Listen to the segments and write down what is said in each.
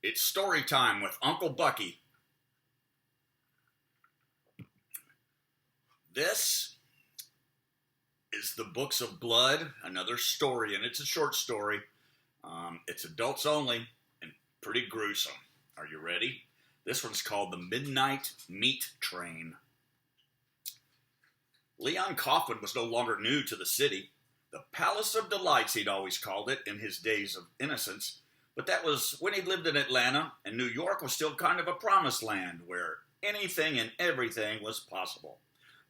It's story time with Uncle Bucky. This is The Books of Blood, another story, and it's a short story. It's adults only and pretty gruesome. Are you ready? This one's called The Midnight Meat Train. Leon Coughlin was no longer new to the city. The Palace of Delights, he'd always called it in his days of innocence. But that was when he lived in Atlanta, and New York was still kind of a promised land where anything and everything was possible.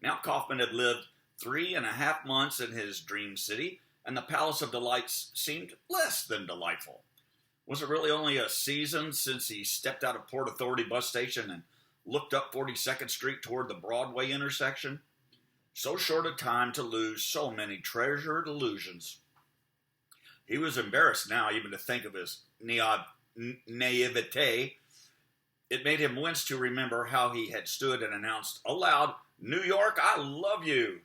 Now Kaufman had lived 3.5 months in his dream city, and the Palace of Delights seemed less than delightful. Was it really only a season since he stepped out of Port Authority bus station and looked up 42nd Street toward the Broadway intersection? So short a time to lose so many treasured illusions. He was embarrassed now even to think of his naivete. It made him wince to remember how he had stood and announced aloud, "New York, I love you."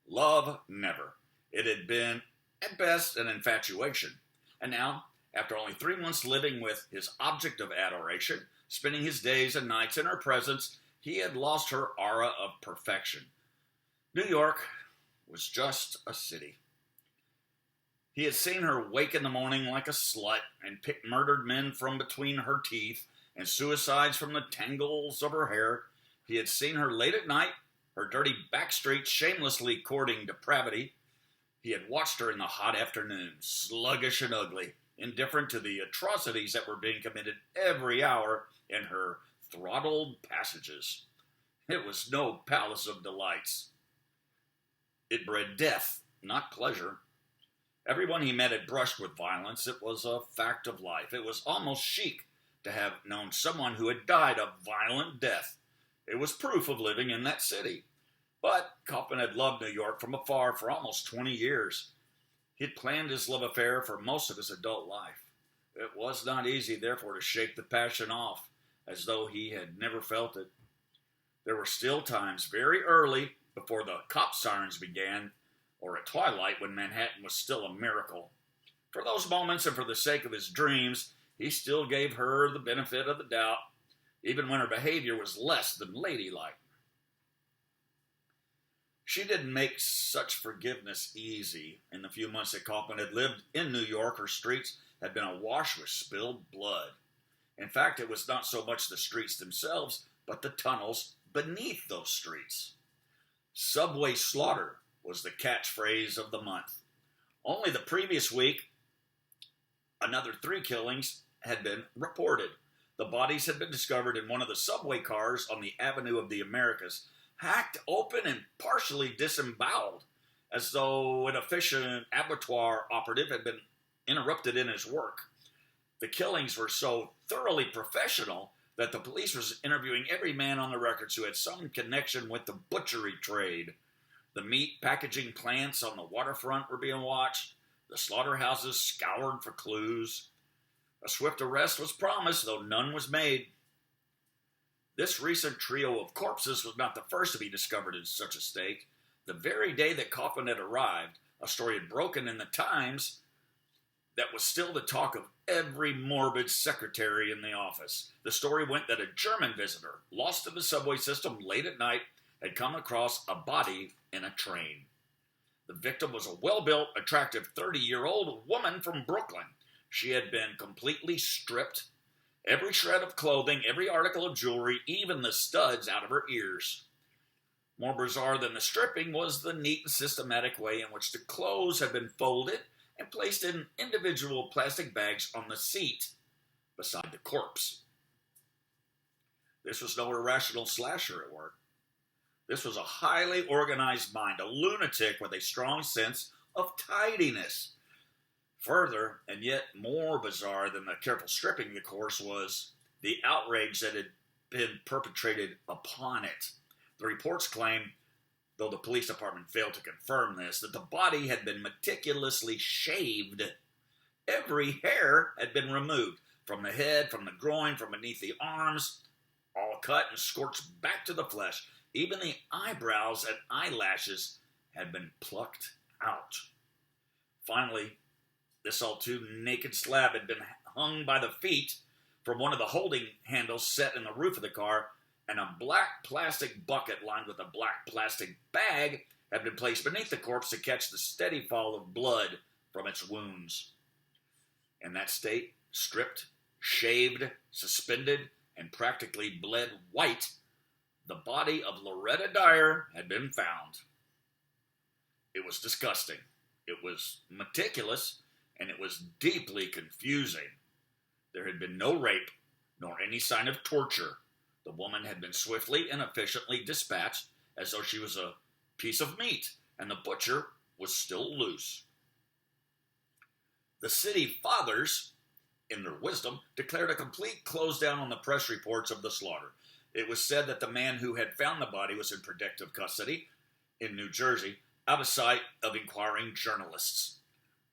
Love, never. It had been, at best, an infatuation. And now, after only 3 months living with his object of adoration, spending his days and nights in her presence, he had lost her aura of perfection. New York was just a city. He had seen her wake in the morning like a slut and pick murdered men from between her teeth and suicides from the tangles of her hair. He had seen her late at night, her dirty back streets shamelessly courting depravity. He had watched her in the hot afternoon, sluggish and ugly, indifferent to the atrocities that were being committed every hour in her throttled passages. It was no Palace of Delights. It bred death, not pleasure. Everyone he met had brushed with violence. It was a fact of life. It was almost chic to have known someone who had died a violent death. It was proof of living in that city. But Kaufman had loved New York from afar for almost 20 years. He had planned his love affair for most of his adult life. It was not easy, therefore, to shake the passion off, as though he had never felt it. There were still times very early, before the cop sirens began, or at twilight when Manhattan was still a miracle. For those moments and for the sake of his dreams, he still gave her the benefit of the doubt, even when her behavior was less than ladylike. She didn't make such forgiveness easy. In the few months that Kaufman had lived in New York, her streets had been awash with spilled blood. In fact, it was not so much the streets themselves, but the tunnels beneath those streets. Subway slaughter was the catchphrase of the month. Only the previous week, another 3 killings had been reported. The bodies had been discovered in one of the subway cars on the Avenue of the Americas, hacked open and partially disemboweled, as though an efficient abattoir operative had been interrupted in his work. The killings were so thoroughly professional that the police was interviewing every man on the records who had some connection with the butchery trade. The meat packaging plants on the waterfront were being watched, the slaughterhouses scoured for clues. A swift arrest was promised, though none was made. This recent trio of corpses was not the first to be discovered in such a state. The very day that Kaufman had arrived, a story had broken in the Times that was still the talk of every morbid secretary in the office. The story went that a German visitor, lost in the subway system late at night, had come across a body in a train. The victim was a well-built, attractive 30-year-old woman from Brooklyn. She had been completely stripped, every shred of clothing, every article of jewelry, even the studs out of her ears. More bizarre than the stripping was the neat and systematic way in which the clothes had been folded and placed in individual plastic bags on the seat beside the corpse. This was no irrational slasher at work. This was a highly organized mind, a lunatic with a strong sense of tidiness. Further, and yet more bizarre than the careful stripping, of course, was the outrage that had been perpetrated upon it. The reports claim, though the police department failed to confirm this, that the body had been meticulously shaved. Every hair had been removed, from the head, from the groin, from beneath the arms, all cut and scorched back to the flesh. Even the eyebrows and eyelashes had been plucked out. Finally, this all too naked slab had been hung by the feet from one of the holding handles set in the roof of the car, and a black plastic bucket lined with a black plastic bag had been placed beneath the corpse to catch the steady fall of blood from its wounds. In that state, stripped, shaved, suspended, and practically bled white, the body of Loretta Dyer had been found. It was disgusting. It was meticulous, and it was deeply confusing. There had been no rape, nor any sign of torture. The woman had been swiftly and efficiently dispatched as though she was a piece of meat, and the butcher was still loose. The city fathers, in their wisdom, declared a complete close down on the press reports of the slaughter. It was said that the man who had found the body was in protective custody in New Jersey, out of sight of inquiring journalists.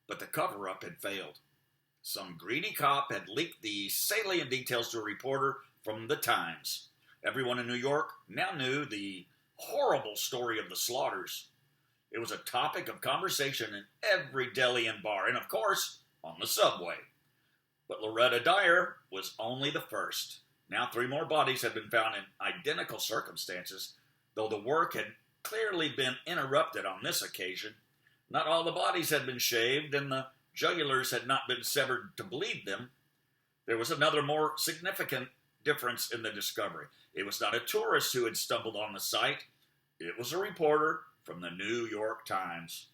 But the cover-up had failed. Some greedy cop had leaked the salient details to a reporter from the Times. Everyone in New York now knew the horrible story of the slaughters. It was a topic of conversation in every deli and bar, and of course, on the subway. But Loretta Dyer was only the first. Now 3 more bodies had been found in identical circumstances, though the work had clearly been interrupted on this occasion. Not all the bodies had been shaved, and the jugulars had not been severed to bleed them. There was another more significant difference in the discovery. It was not a tourist who had stumbled on the site. It was a reporter from the New York Times.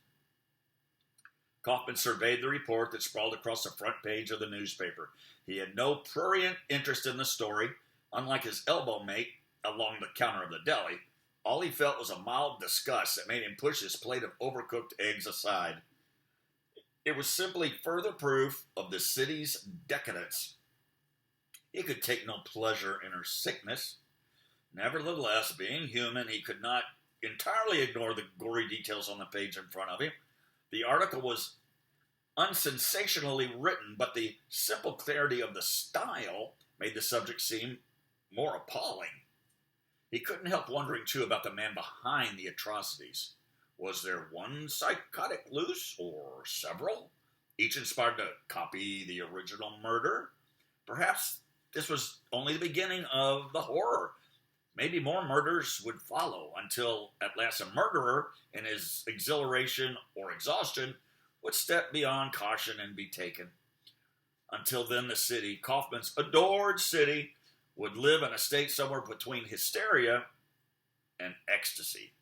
Kaufman surveyed the report that sprawled across the front page of the newspaper. He had no prurient interest in the story. Unlike his elbow mate along the counter of the deli, all he felt was a mild disgust that made him push his plate of overcooked eggs aside. It was simply further proof of the city's decadence. He could take no pleasure in her sickness. Nevertheless, being human, he could not entirely ignore the gory details on the page in front of him. The article was unsensationally written, but the simple clarity of the style made the subject seem more appalling. He couldn't help wondering, too, about the man behind the atrocities. Was there one psychotic loose, or several, each inspired to copy the original murder? Perhaps this was only the beginning of the horror. Maybe more murders would follow, until at last a murderer, in his exhilaration or exhaustion, would step beyond caution and be taken. Until then, the city, Kaufman's adored city, would live in a state somewhere between hysteria and ecstasy.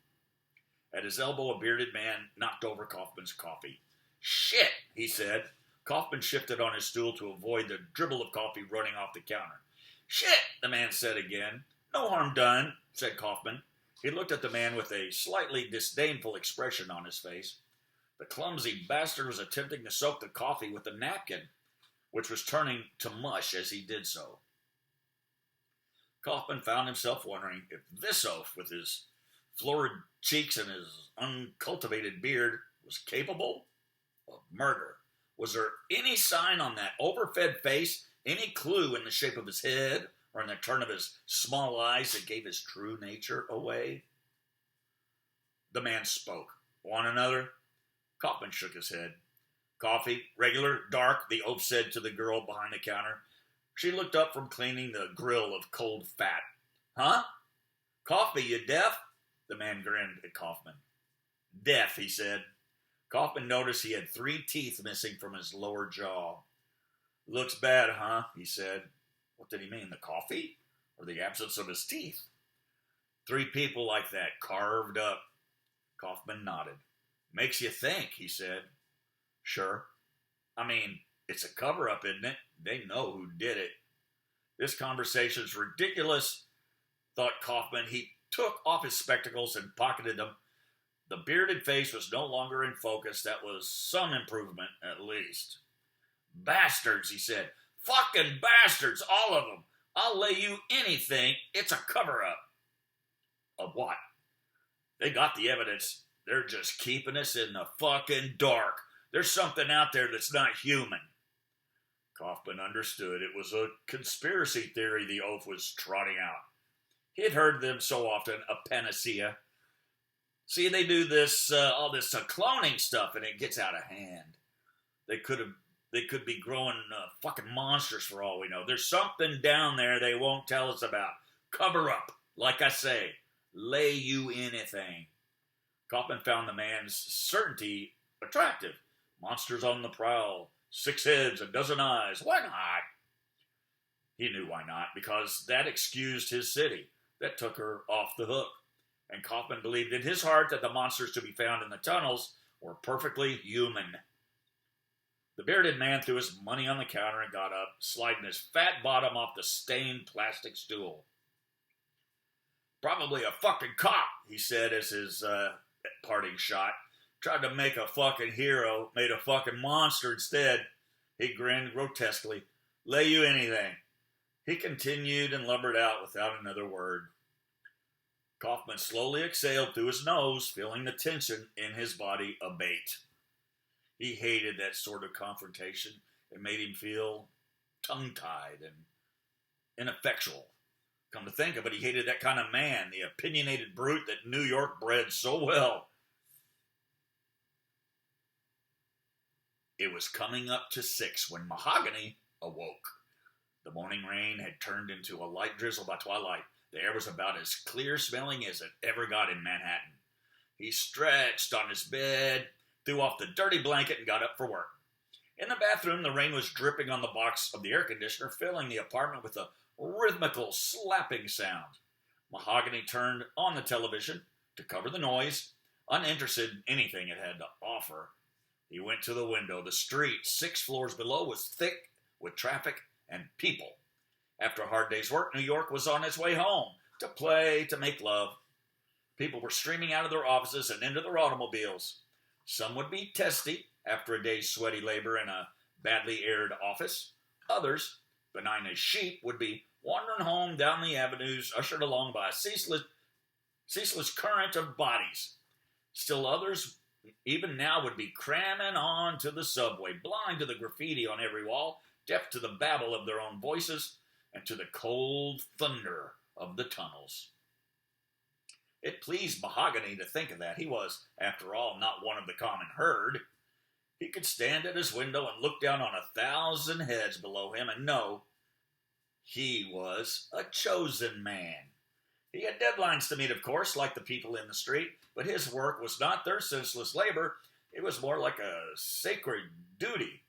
At his elbow, a bearded man knocked over Kaufman's coffee. "Shit," he said. Kaufman shifted on his stool to avoid the dribble of coffee running off the counter. "Shit," the man said again. "No harm done," said Kaufman. He looked at the man with a slightly disdainful expression on his face. The clumsy bastard was attempting to soak the coffee with a napkin, which was turning to mush as he did so. Kaufman found himself wondering if this oaf, with his florid cheeks and his uncultivated beard, was capable of murder. Was there any sign on that overfed face, any clue in the shape of his head or in the turn of his small eyes that gave his true nature away? The man spoke. "Want another?" Kaufman shook his head. "Coffee? Regular? Dark?" the oaf said to the girl behind the counter. She looked up from cleaning the grill of cold fat. "Huh? Coffee, you deaf?" The man grinned at Kaufman. "Deaf," he said. Kaufman noticed he had 3 teeth missing from his lower jaw. "Looks bad, huh?" he said. What did he mean, the coffee? Or the absence of his teeth? 3 people like that, carved up. Kaufman nodded. "Makes you think," he said. "Sure. I mean, it's a cover-up, isn't it? They know who did it." This conversation's ridiculous, thought Kaufman. He took off his spectacles and pocketed them. The bearded face was no longer in focus. That was some improvement, at least. "Bastards," he said. "Fucking bastards, all of them. I'll lay you anything. It's a cover-up." "Of what?" "They got the evidence. They're just keeping us in the fucking dark. There's something out there that's not human." Kaufman understood. It was a conspiracy theory the oaf was trotting out. He had heard them so often, a panacea. See, they do this, all this cloning stuff, and it gets out of hand. They could have They could be growing fucking monsters for all we know. There's something down there they won't tell us about. Cover up. Like I say, lay you anything. Kaufman found the man's certainty attractive. Monsters on the prowl, 6 heads, a dozen eyes. Why not? He knew why not, because that excused his city. That took her off the hook. And Kaufman believed in his heart that the monsters to be found in the tunnels were perfectly human. The bearded man threw his money on the counter and got up, sliding his fat bottom off the stained plastic stool. Probably a fucking cop, he said as his parting shot. Tried to make a fucking hero, made a fucking monster instead. He grinned grotesquely. Lay you anything. He continued and lumbered out without another word. Kaufman slowly exhaled through his nose, feeling the tension in his body abate. He hated that sort of confrontation. It made him feel tongue-tied and ineffectual. Come to think of it, he hated that kind of man, the opinionated brute that New York bred so well. It was coming up to 6 when Mahogany awoke. The morning rain had turned into a light drizzle by twilight. The air was about as clear-smelling as it ever got in Manhattan. He stretched on his bed, threw off the dirty blanket, and got up for work. In the bathroom, the rain was dripping on the box of the air conditioner, filling the apartment with a rhythmical slapping sound. Mahogany turned on the television to cover the noise, uninterested in anything it had to offer. He went to the window. The street, 6 floors below, was thick with traffic and people. After a hard day's work, New York was on its way home, to play, to make love. People were streaming out of their offices and into their automobiles. Some would be testy after a day's sweaty labor in a badly aired office. Others, benign as sheep, would be wandering home down the avenues, ushered along by a ceaseless current of bodies. Still others, even now, would be cramming on to the subway, blind to the graffiti on every wall, deaf to the babble of their own voices, and to the cold thunder of the tunnels. It pleased Mahogany to think of that. He was, after all, not one of the common herd. He could stand at his window and look down on 1,000 heads below him and know he was a chosen man. He had deadlines to meet, of course, like the people in the street, but his work was not their senseless labor. It was more like a sacred duty.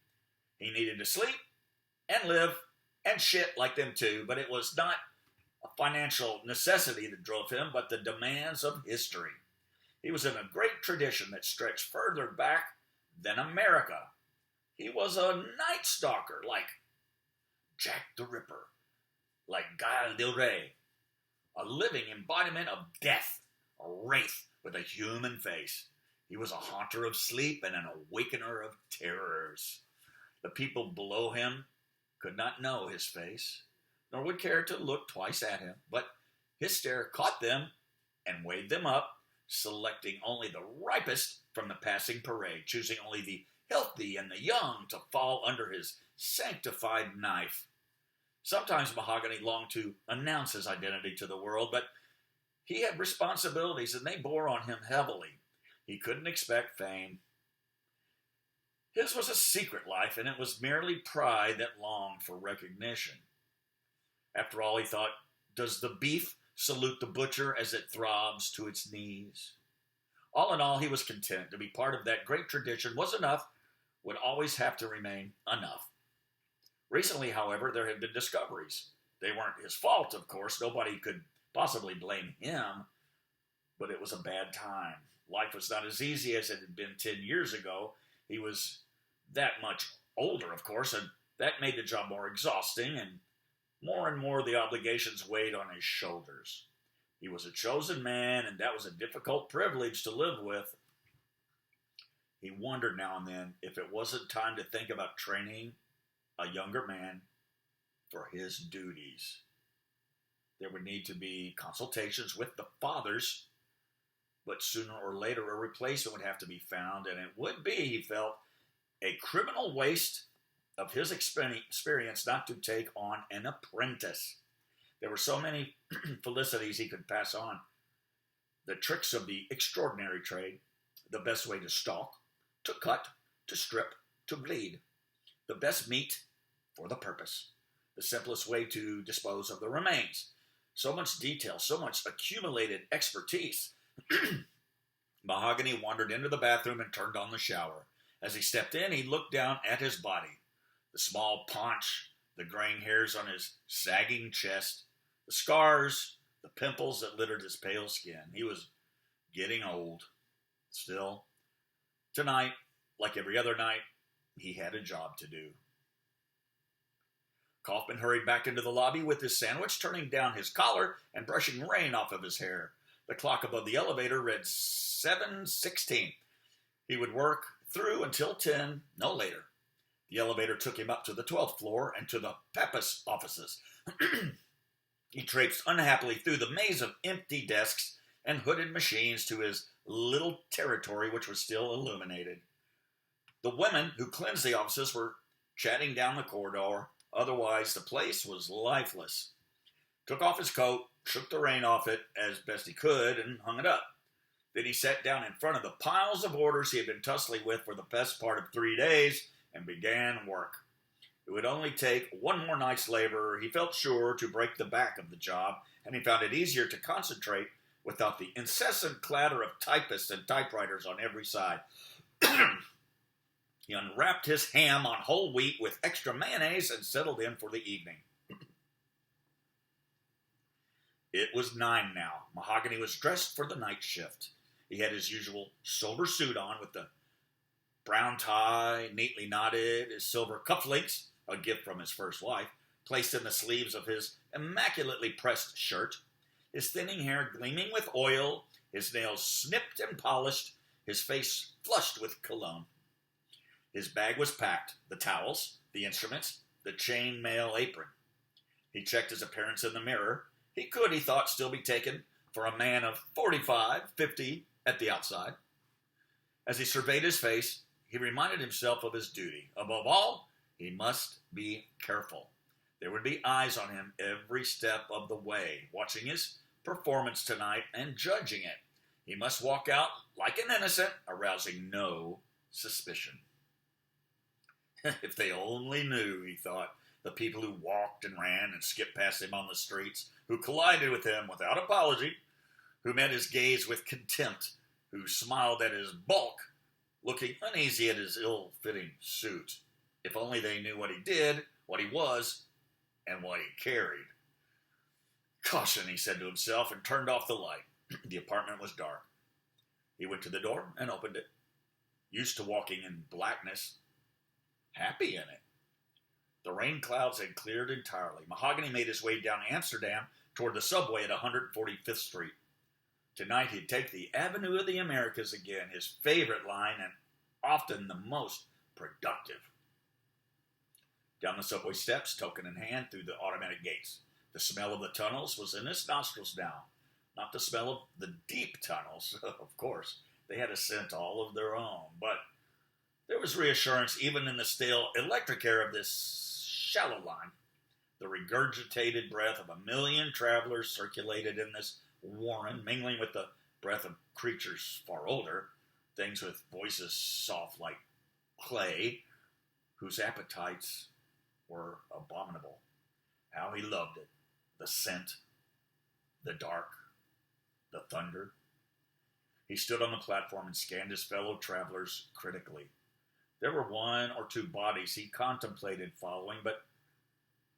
He needed to sleep and live and shit like them too, but it was not a financial necessity that drove him, but the demands of history. He was in a great tradition that stretched further back than America. He was a night stalker like Jack the Ripper, like Guy del Rey, a living embodiment of death, a wraith with a human face. He was a haunter of sleep and an awakener of terrors. The people below him could not know his face, nor would care to look twice at him, but his stare caught them and weighed them up, selecting only the ripest from the passing parade, choosing only the healthy and the young to fall under his sanctified knife. Sometimes Mahogany longed to announce his identity to the world, but he had responsibilities and they bore on him heavily. He couldn't expect fame. His was a secret life, and it was merely pride that longed for recognition. After all, he thought, does the beef salute the butcher as it throbs to its knees? All in all, he was content. To be part of that great tradition was enough, would always have to remain enough. Recently, however, there had been discoveries. They weren't his fault, of course. Nobody could possibly blame him, but it was a bad time. Life was not as easy as it had been 10 years ago. He was that much older, of course, and that made the job more exhausting, and more the obligations weighed on his shoulders. He was a chosen man, and that was a difficult privilege to live with. He wondered now and then if it wasn't time to think about training a younger man for his duties. There would need to be consultations with the fathers, but sooner or later a replacement would have to be found, and it would be, he felt, a criminal waste of his experience not to take on an apprentice. There were so many felicities he could pass on. The tricks of the extraordinary trade, the best way to stalk, to cut, to strip, to bleed. The best meat for the purpose. The simplest way to dispose of the remains. So much detail, so much accumulated expertise. Mahogany wandered into the bathroom and turned on the shower. As he stepped in, he looked down at his body. The small paunch, the graying hairs on his sagging chest, the scars, the pimples that littered his pale skin. He was getting old. Still, tonight, like every other night, he had a job to do. Kaufman hurried back into the lobby with his sandwich, turning down his collar and brushing rain off of his hair. The clock above the elevator read 7:16. He would work through until 10, no later. The elevator took him up to the 12th floor and to the Pappas offices. He traipsed unhappily through the maze of empty desks and hooded machines to his little territory, which was still illuminated. The women who cleansed the offices were chatting down the corridor. Otherwise, the place was lifeless. Took off his coat, shook the rain off it as best he could, and hung it up. Then he sat down in front of the piles of orders he had been tussling with for the best part of 3 days and began work. It would only take one more night's labor, he felt sure, to break the back of the job, and he found it easier to concentrate without the incessant clatter of typists and typewriters on every side. He unwrapped his ham on whole wheat with extra mayonnaise and settled in for the evening. It was 9 now. Mahogany was dressed for the night shift. He had his usual sober suit on with the brown tie neatly knotted, his silver cufflinks, a gift from his first wife, placed in the sleeves of his immaculately pressed shirt, his thinning hair gleaming with oil, his nails snipped and polished, his face flushed with cologne. His bag was packed, the towels, the instruments, the chain mail apron. He checked his appearance in the mirror. He could, he thought, still be taken for a man of 45, 50 at the outside. As he surveyed his face, he reminded himself of his duty. Above all, he must be careful. There would be eyes on him every step of the way, watching his performance tonight and judging it. He must walk out like an innocent, arousing no suspicion. If they only knew, he thought, the people who walked and ran and skipped past him on the streets, who collided with him without apology, who met his gaze with contempt, who smiled at his bulk, looking uneasy at his ill-fitting suit. If only they knew what he did, what he was, and what he carried. Caution, he said to himself, and turned off the light. The apartment was dark. He went to the door and opened it. Used to walking in blackness, happy in it. The rain clouds had cleared entirely. Mahogany made his way down Amsterdam toward the subway at 145th Street. Tonight he'd take the Avenue of the Americas again, his favorite line and often the most productive. Down the subway steps, token in hand, through the automatic gates. The smell of the tunnels was in his nostrils now. Not the smell of the deep tunnels, of course. They had a scent all of their own, but there was reassurance even in the stale electric air of this shallow line. The regurgitated breath of a million travelers circulated in this warren, mingling with the breath of creatures far older, things with voices soft like clay, whose appetites were abominable. How he loved it. The scent, the dark, the thunder. He stood on the platform and scanned his fellow travelers critically. There were 1 or 2 bodies he contemplated following, but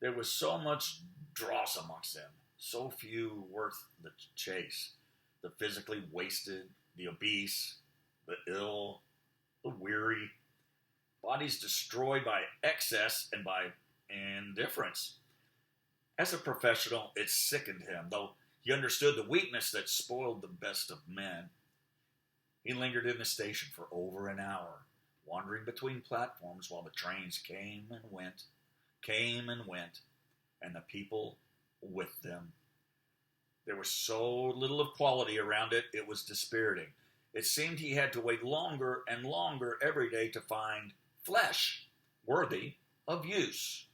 there was so much dross amongst them, so few worth the chase. The physically wasted, the obese, the ill, the weary. Bodies destroyed by excess and by indifference. As a professional, it sickened him, though he understood the weakness that spoiled the best of men. He lingered in the station for over an hour, wandering between platforms while the trains came and went, and the people with them. There was so little of quality around it, it was dispiriting. It seemed he had to wait longer and longer every day to find flesh worthy of use.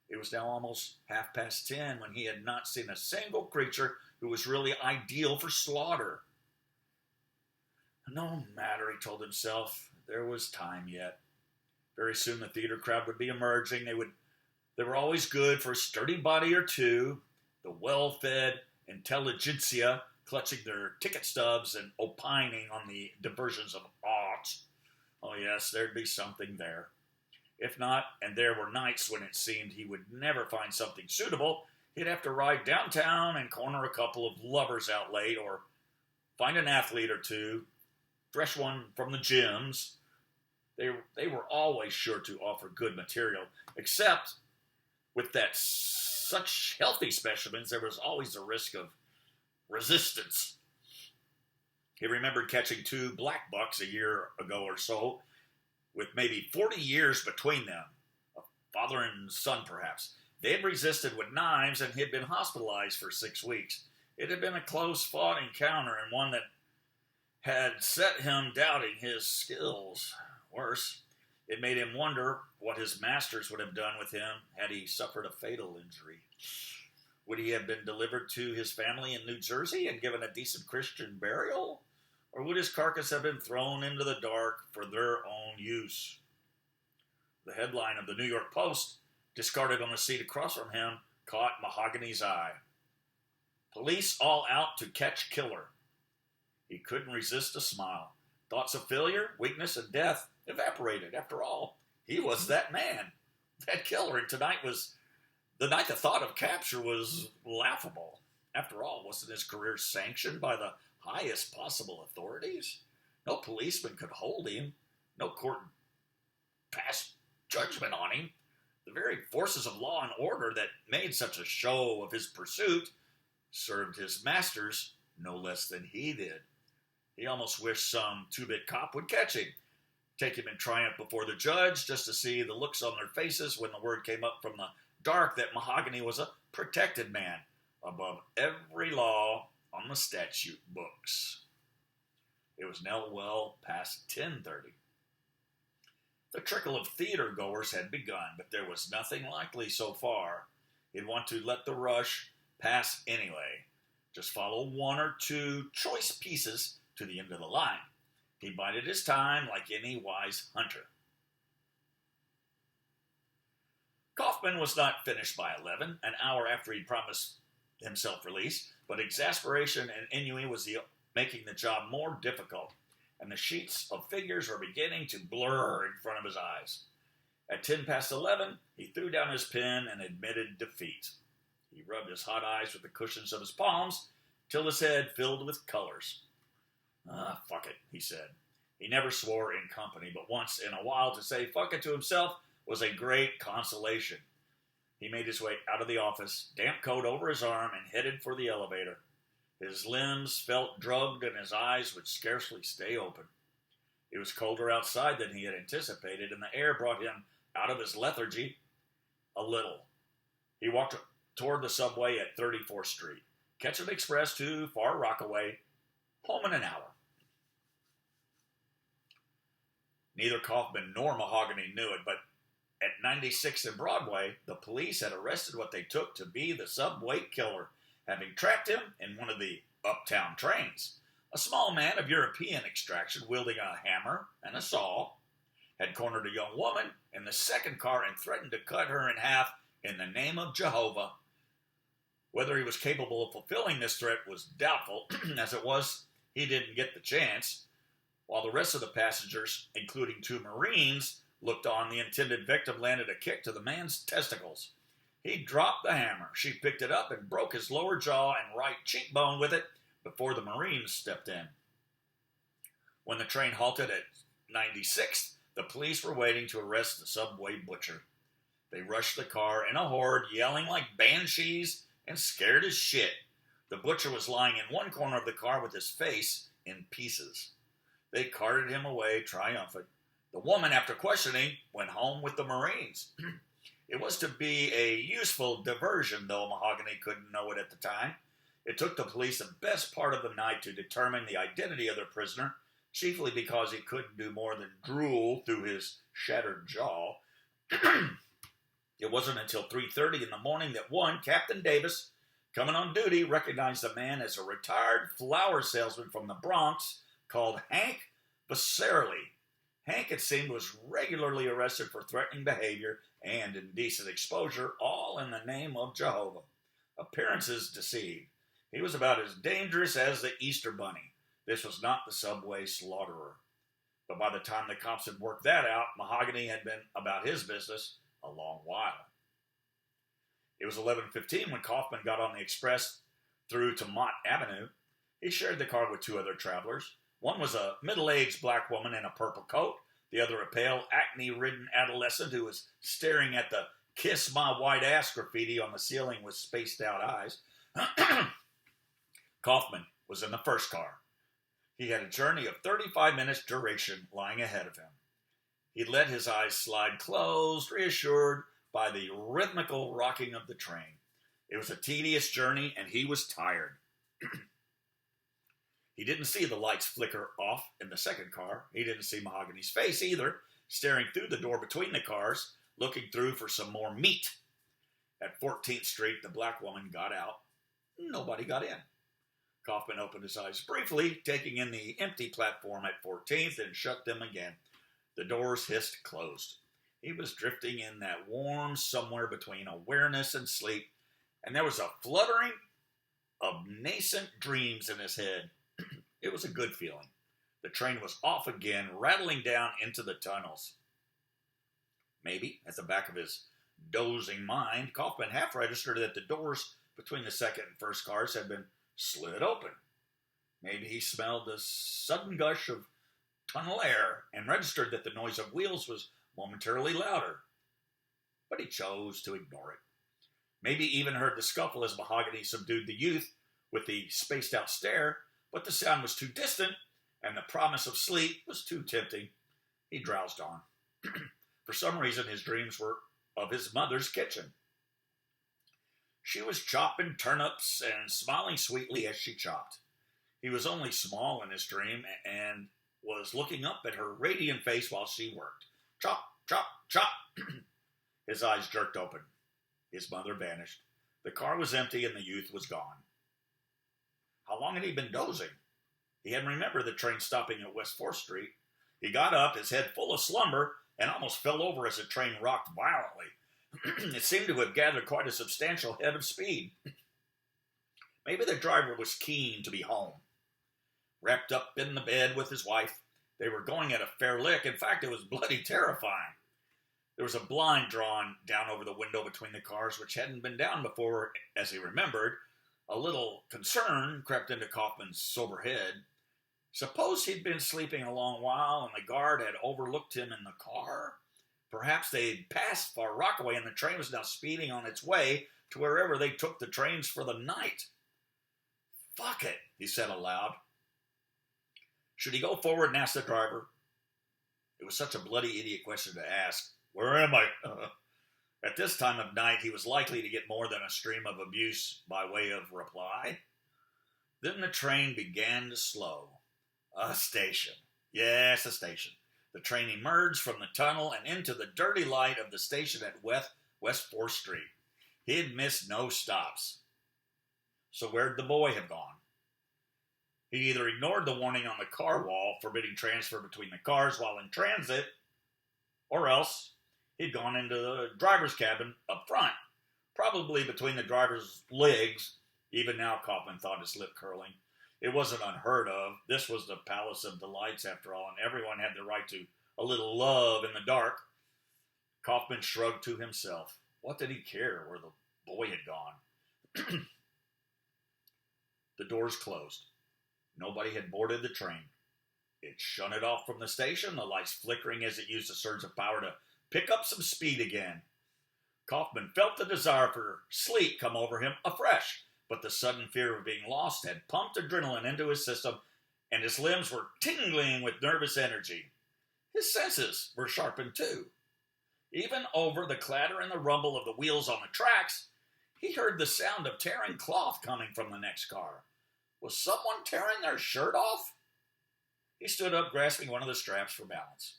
It was now almost 10:30 when he had not seen a single creature who was really ideal for slaughter. No matter, he told himself, there was time yet. Very soon the theater crowd would be emerging. They were always good for a sturdy body or two, the well-fed intelligentsia clutching their ticket stubs and opining on the diversions of art. Oh yes, there'd be something there. If not, and there were nights when it seemed he would never find something suitable, he'd have to ride downtown and corner a couple of lovers out late, or find an athlete or two, fresh one from the gyms. They were always sure to offer good material, except with that such healthy specimens, there was always a risk of resistance. He remembered catching 2 black bucks a year ago or so, with maybe 40 years between them, a father and son perhaps. They had resisted with knives and he had been hospitalized for 6 weeks. It had been a close-fought encounter and one that had set him doubting his skills. Worse, it made him wonder what his masters would have done with him had he suffered a fatal injury. Would he have been delivered to his family in New Jersey and given a decent Christian burial? Or would his carcass have been thrown into the dark for their own use? The headline of the New York Post, discarded on the seat across from him, caught Mahogany's eye. Police all out to catch killer. He couldn't resist a smile. Thoughts of failure, weakness, and death evaporated. After all, he was that man, that killer, and tonight was the night the thought of capture was laughable. After all, wasn't his career sanctioned by the highest possible authorities? No policeman could hold him. No court passed judgment on him. The very forces of law and order that made such a show of his pursuit served his masters no less than he did. He almost wished some two-bit cop would catch him, take him in triumph before the judge, just to see the looks on their faces when the word came up from the dark that Mahogany was a protected man above every law on the statute books. It was now well past 10:30. The trickle of theater goers had begun, but there was nothing likely so far. He'd want to let the rush pass anyway. Just follow 1 or 2 choice pieces to the end of the line. He bided his time like any wise hunter. Kaufman was not finished by 11, an hour after he'd promised himself release, but exasperation and ennui was making the job more difficult, and the sheets of figures were beginning to blur in front of his eyes. At 11:10, he threw down his pen and admitted defeat. He rubbed his hot eyes with the cushions of his palms till his head filled with colors. Fuck it, he said. He never swore in company, but once in a while to say fuck it to himself was a great consolation. He made his way out of the office, damp coat over his arm, and headed for the elevator. His limbs felt drugged and his eyes would scarcely stay open. It was colder outside than he had anticipated, and the air brought him out of his lethargy a little. He walked toward the subway at 34th Street. Catch an express to Far Rockaway, home in an hour. Neither Kaufman nor Mahogany knew it, but at 96th and Broadway, the police had arrested what they took to be the subway killer, having trapped him in one of the uptown trains. A small man of European extraction, wielding a hammer and a saw, had cornered a young woman in the second car and threatened to cut her in half in the name of Jehovah. Whether he was capable of fulfilling this threat was doubtful. As it was, he didn't get the chance. While the rest of the passengers, including 2 Marines, looked on, the intended victim landed a kick to the man's testicles. He dropped the hammer. She picked it up and broke his lower jaw and right cheekbone with it before the Marines stepped in. When the train halted at 96th, the police were waiting to arrest the subway butcher. They rushed the car in a horde, yelling like banshees and scared as shit. The butcher was lying in one corner of the car with his face in pieces. They carted him away triumphant. The woman, after questioning, went home with the Marines. It was to be a useful diversion, though Mahogany couldn't know it at the time. It took the police the best part of the night to determine the identity of their prisoner, chiefly because he couldn't do more than drool through his shattered jaw. It wasn't until 3:30 in the morning that one, Captain Davis, coming on duty, recognized the man as a retired flower salesman from the Bronx called Hank Vasarely. Hank, it seemed, was regularly arrested for threatening behavior and indecent exposure, all in the name of Jehovah. Appearances deceived. He was about as dangerous as the Easter Bunny. This was not the subway slaughterer. But by the time the cops had worked that out, Mahogany had been about his business a long while. It was 11:15 when Kaufman got on the express through to Mott Avenue. He shared the car with two other travelers. One was a middle-aged black woman in a purple coat, the other a pale, acne-ridden adolescent who was staring at the "Kiss My White Ass" graffiti on the ceiling with spaced-out eyes. Kaufman was in the first car. He had a journey of 35 minutes duration lying ahead of him. He let his eyes slide closed, reassured by the rhythmical rocking of the train. It was a tedious journey, and he was tired. He didn't see the lights flicker off in the second car. He didn't see Mahogany's face either, staring through the door between the cars, looking through for some more meat. At 14th Street, the black woman got out. Nobody got in. Kaufman opened his eyes briefly, taking in the empty platform at 14th, and shut them again. The doors hissed closed. He was drifting in that warm somewhere between awareness and sleep, and there was a fluttering of nascent dreams in his head. It was a good feeling. The train was off again, rattling down into the tunnels. Maybe, at the back of his dozing mind, Kaufman half registered that the doors between the second and first cars had been slid open. Maybe he smelled the sudden gush of tunnel air and registered that the noise of wheels was momentarily louder. But he chose to ignore it. Maybe even heard the scuffle as Mahogany subdued the youth with the spaced-out stare, but the sound was too distant, and the promise of sleep was too tempting. He drowsed on. For some reason, his dreams were of his mother's kitchen. She was chopping turnips and smiling sweetly as she chopped. He was only small in his dream and was looking up at her radiant face while she worked. Chop, chop, chop. His eyes jerked open. His mother vanished. The car was empty and the youth was gone. How long had he been dozing? He hadn't remembered the train stopping at West 4th Street. He got up, his head full of slumber, and almost fell over as the train rocked violently. It seemed to have gathered quite a substantial head of speed. Maybe the driver was keen to be home. Wrapped up in the bed with his wife, they were going at a fair lick. In fact, it was bloody terrifying. There was a blind drawn down over the window between the cars, which hadn't been down before, as he remembered. A little concern crept into Kaufman's sober head. Suppose he'd been sleeping a long while and the guard had overlooked him in the car? Perhaps they'd passed Far Rockaway and the train was now speeding on its way to wherever they took the trains for the night. Fuck it, he said aloud. Should he go forward and ask the driver? It was such a bloody idiot question to ask. Where am I? At this time of night, he was likely to get more than a stream of abuse by way of reply. Then the train began to slow. A station. Yes, a station. The train emerged from the tunnel and into the dirty light of the station at West 4th Street. He had missed no stops. So where'd the boy have gone? He either ignored the warning on the car wall forbidding transfer between the cars while in transit, or else he'd gone into the driver's cabin up front, probably between the driver's legs. Even now, Kaufman thought, his lip curling. It wasn't unheard of. This was the Palace of Delights, after all, and everyone had the right to a little love in the dark. Kaufman shrugged to himself. What did he care where the boy had gone? The doors closed. Nobody had boarded the train. It shunted off from the station, the lights flickering as it used a surge of power to pick up some speed again. Kaufman felt the desire for sleep come over him afresh, but the sudden fear of being lost had pumped adrenaline into his system, and his limbs were tingling with nervous energy. His senses were sharpened too. Even over the clatter and the rumble of the wheels on the tracks, he heard the sound of tearing cloth coming from the next car. Was someone tearing their shirt off? He stood up, grasping one of the straps for balance.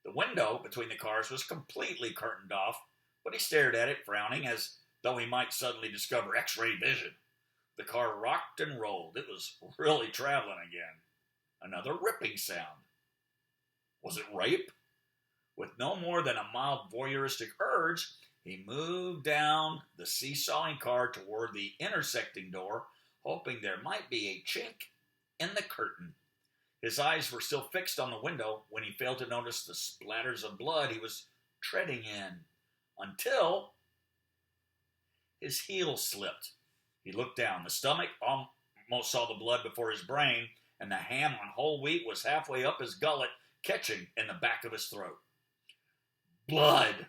The window between the cars was completely curtained off, but he stared at it, frowning, as though he might suddenly discover X-ray vision. The car rocked and rolled. It was really traveling again. Another ripping sound. Was it rape? With no more than a mild voyeuristic urge, he moved down the seesawing car toward the intersecting door, hoping there might be a chink in the curtain. His eyes were still fixed on the window when he failed to notice the splatters of blood he was treading in, until his heel slipped. He looked down. The stomach almost saw the blood before his brain, and the ham on whole wheat was halfway up his gullet, catching in the back of his throat. Blood!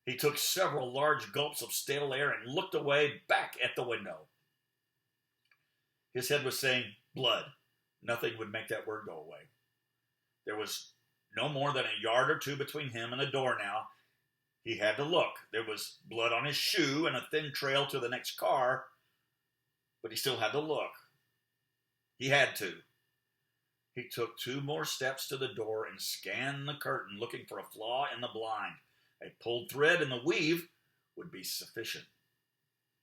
He took several large gulps of stale air and looked away back at the window. His head was saying, blood. Nothing would make that word go away. There was no more than a yard or two between him and the door now. He had to look. There was blood on his shoe and a thin trail to the next car, but he still had to look. He had to. He took 2 more steps to the door and scanned the curtain, looking for a flaw in the blind. A pulled thread in the weave would be sufficient.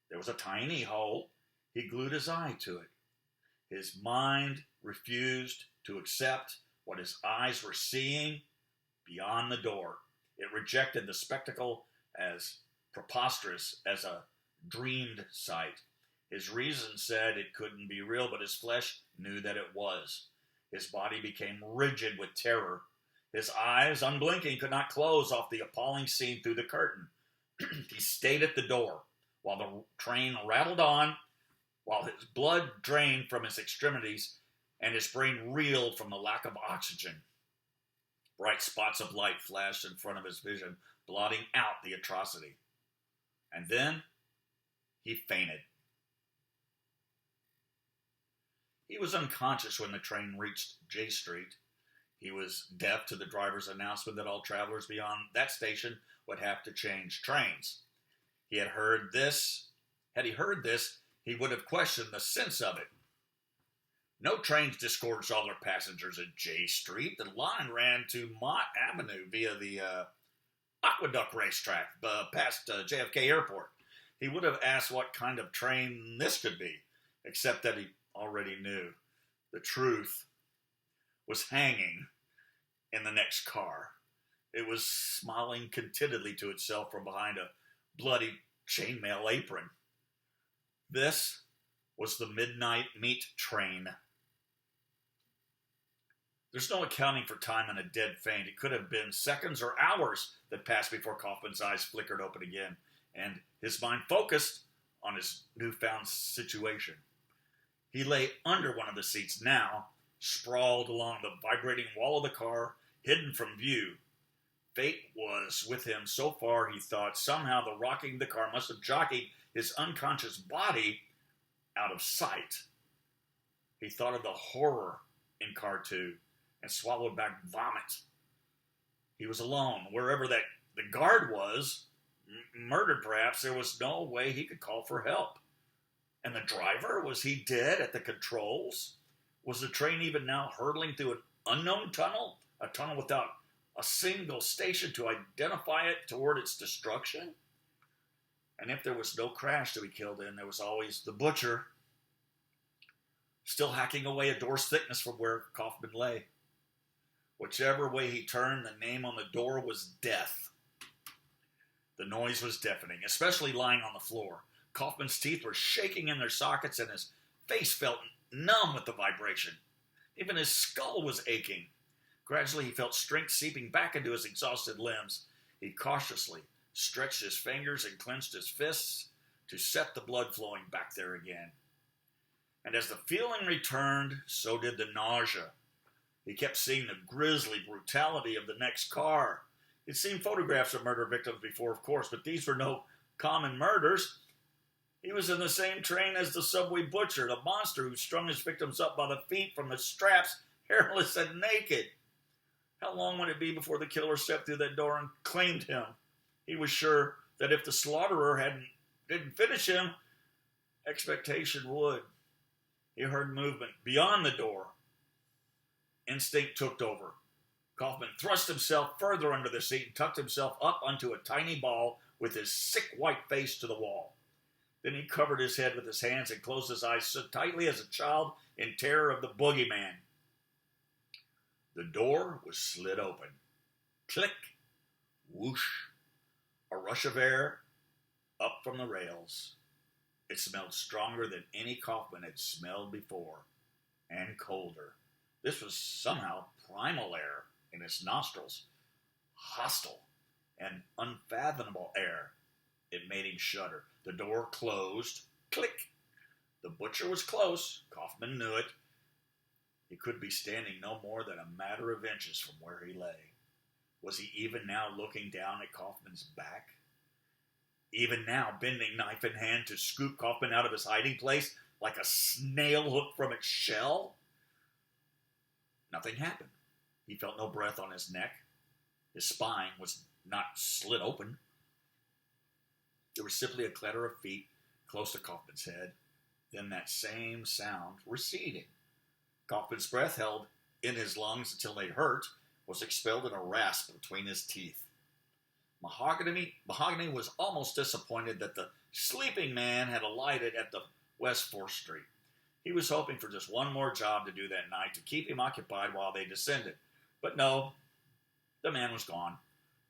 There was a tiny hole. He glued his eye to it. His mind refused to accept what his eyes were seeing beyond the door. It rejected the spectacle as preposterous as a dreamed sight. His reason said it couldn't be real, but his flesh knew that it was. His body became rigid with terror. His eyes, unblinking, could not close off the appalling scene through the curtain. He stayed at the door while the train rattled on, while his blood drained from his extremities and his brain reeled from the lack of oxygen. Bright spots of light flashed in front of his vision, blotting out the atrocity. And then he fainted. He was unconscious when the train reached J Street. He was deaf to the driver's announcement that all travelers beyond that station would have to change trains. Had he heard this, he would have questioned the sense of it. No trains disgorged all their passengers at J Street. The line ran to Mott Avenue via the Aqueduct racetrack past JFK Airport. He would have asked what kind of train this could be, except that he already knew. The truth was hanging in the next car. It was smiling contentedly to itself from behind a bloody chainmail apron. This was the midnight meat train. There's no accounting for time in a dead faint. It could have been seconds or hours that passed before Kaufman's eyes flickered open again, and his mind focused on his newfound situation. He lay under one of the seats now, sprawled along the vibrating wall of the car, hidden from view. Fate was with him so far, he thought. Somehow the rocking of the car must have jockeyed his unconscious body out of sight. He thought of the horror in Car 2 and swallowed back vomit. He was alone. Wherever the guard was, murdered perhaps, there was no way he could call for help. And the driver, was he dead at the controls? Was the train even now hurtling through an unknown tunnel? A tunnel without a single station to identify it toward its destruction? And if there was no crash to be killed in, there was always the butcher, still hacking away a door's thickness from where Kaufman lay. Whichever way he turned, the name on the door was death. The noise was deafening, especially lying on the floor. Kaufman's teeth were shaking in their sockets, and his face felt numb with the vibration. Even his skull was aching. Gradually, he felt strength seeping back into his exhausted limbs. He cautiously stretched his fingers and clenched his fists to set the blood flowing back there again. And as the feeling returned, so did the nausea. He kept seeing the grisly brutality of the next car. He'd seen photographs of murder victims before, of course, but these were no common murders. He was in the same train as the subway butcher, the monster who strung his victims up by the feet from the straps, hairless and naked. How long would it be before the killer stepped through that door and claimed him? He was sure that if the slaughterer didn't finish him, expectation would. He heard movement beyond the door. Instinct took over. Kaufman thrust himself further under the seat and tucked himself up onto a tiny ball with his sick white face to the wall. Then he covered his head with his hands and closed his eyes so tightly as a child in terror of the boogeyman. The door was slid open. Click! Whoosh! A rush of air up from the rails. It smelled stronger than any Kaufman had smelled before, and colder. This was somehow primal air in his nostrils. Hostile and unfathomable air. It made him shudder. The door closed. Click! The butcher was close. Kaufman knew it. He could be standing no more than a matter of inches from where he lay. Was he even now looking down at Kaufman's back? Even now, bending knife in hand to scoop Kaufman out of his hiding place like a snail hooked from its shell? Nothing happened. He felt no breath on his neck. His spine was not slit open. There was simply a clatter of feet close to Kaufman's head. Then that same sound receding. Kaufman's breath, held in his lungs until they hurt, was expelled in a rasp between his teeth. Mahogany was almost disappointed that the sleeping man had alighted at the West 4th Street. He was hoping for just one more job to do that night to keep him occupied while they descended. But no, the man was gone.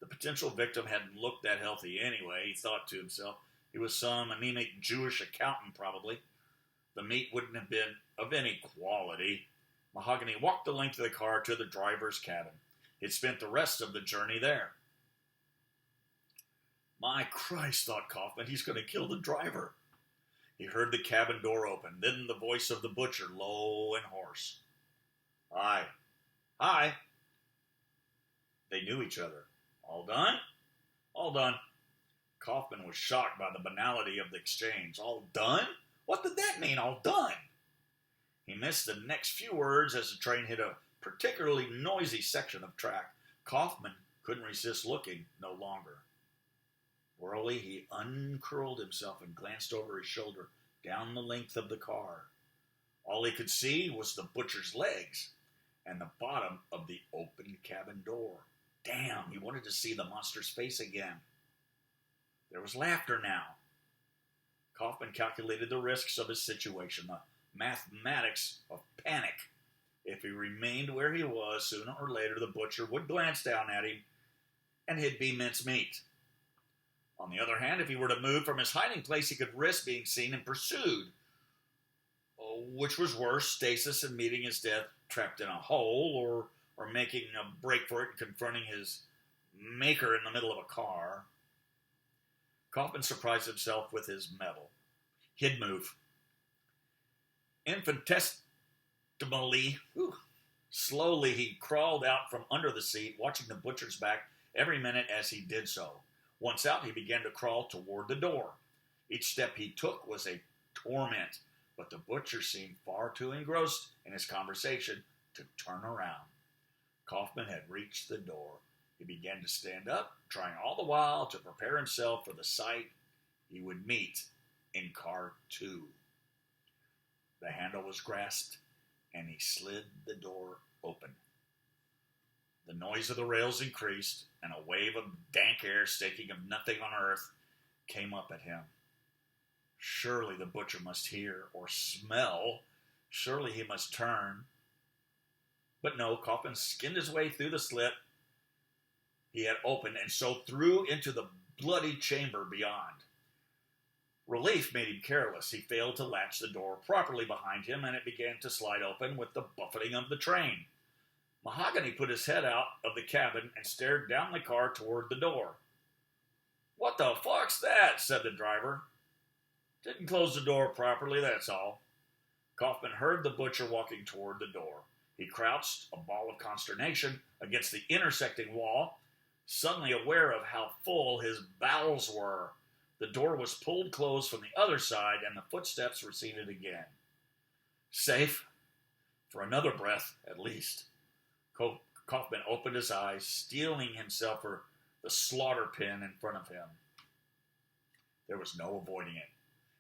The potential victim hadn't looked that healthy anyway, he thought to himself. He was some anemic Jewish accountant, probably. The meat wouldn't have been of any quality. Mahogany walked the length of the car to the driver's cabin. He'd spent the rest of the journey there. My Christ, thought Kaufman, he's going to kill the driver. He heard the cabin door open, then the voice of the butcher, low and hoarse. Hi. Hi. They knew each other. All done? All done. Kaufman was shocked by the banality of the exchange. All done? What did that mean, all done? He missed the next few words as the train hit a particularly noisy section of track. Kaufman couldn't resist looking no longer. Wearily, he uncurled himself and glanced over his shoulder down the length of the car. All he could see was the butcher's legs and the bottom of the open cabin door. Damn, he wanted to see the monster's face again. There was laughter now. Kaufman calculated the risks of his situation, the mathematics of panic. If he remained where he was, sooner or later the butcher would glance down at him, and he'd be mincemeat. On the other hand, if he were to move from his hiding place, he could risk being seen and pursued. Which was worse, stasis and meeting his death trapped in a hole, or making a break for it and confronting his maker in the middle of a car. Kaufman surprised himself with his mettle. He'd move. Infinitesimally, slowly he crawled out from under the seat, watching the butcher's back every minute as he did so. Once out, he began to crawl toward the door. Each step he took was a torment, but the butcher seemed far too engrossed in his conversation to turn around. Kaufman had reached the door. He began to stand up, trying all the while to prepare himself for the sight he would meet in car 2. The handle was grasped, and he slid the door open. The noise of the rails increased, and a wave of dank air, staking of nothing on earth, came up at him. Surely the butcher must hear or smell. Surely he must turn. But no, Kaufman skinned his way through the slit he had opened, and so through into the bloody chamber beyond. Relief made him careless. He failed to latch the door properly behind him, and it began to slide open with the buffeting of the train. Mahogany put his head out of the cabin and stared down the car toward the door. What the fuck's that? Said the driver. Didn't close the door properly, that's all. Kaufman heard the butcher walking toward the door. He crouched, a ball of consternation, against the intersecting wall, suddenly aware of how full his bowels were. The door was pulled closed from the other side, and the footsteps receded again. Safe? For another breath, at least. Kaufman opened his eyes, steeling himself for the slaughter pen in front of him. There was no avoiding it.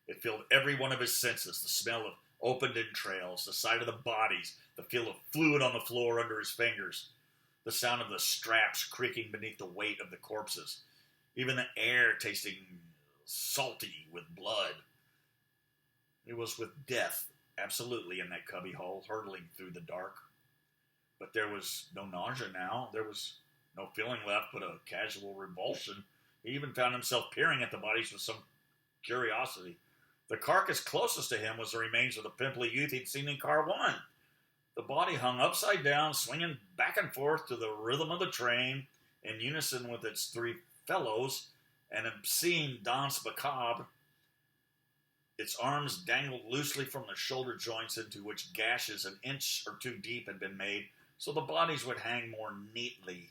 It filled every one of his senses, the smell of opened entrails, the sight of the bodies, the feel of fluid on the floor under his fingers, the sound of the straps creaking beneath the weight of the corpses, even the air tasting salty with blood. It was with death, absolutely, in that cubby hole, hurtling through the dark. But there was no nausea now. There was no feeling left but a casual revulsion. He even found himself peering at the bodies with some curiosity. The carcass closest to him was the remains of the pimply youth he'd seen in car 1. The body hung upside down, swinging back and forth to the rhythm of the train, in unison with its 3 fellows, an obscene danse macabre. Its arms dangled loosely from the shoulder joints into which gashes an inch or 2 deep had been made, so the bodies would hang more neatly.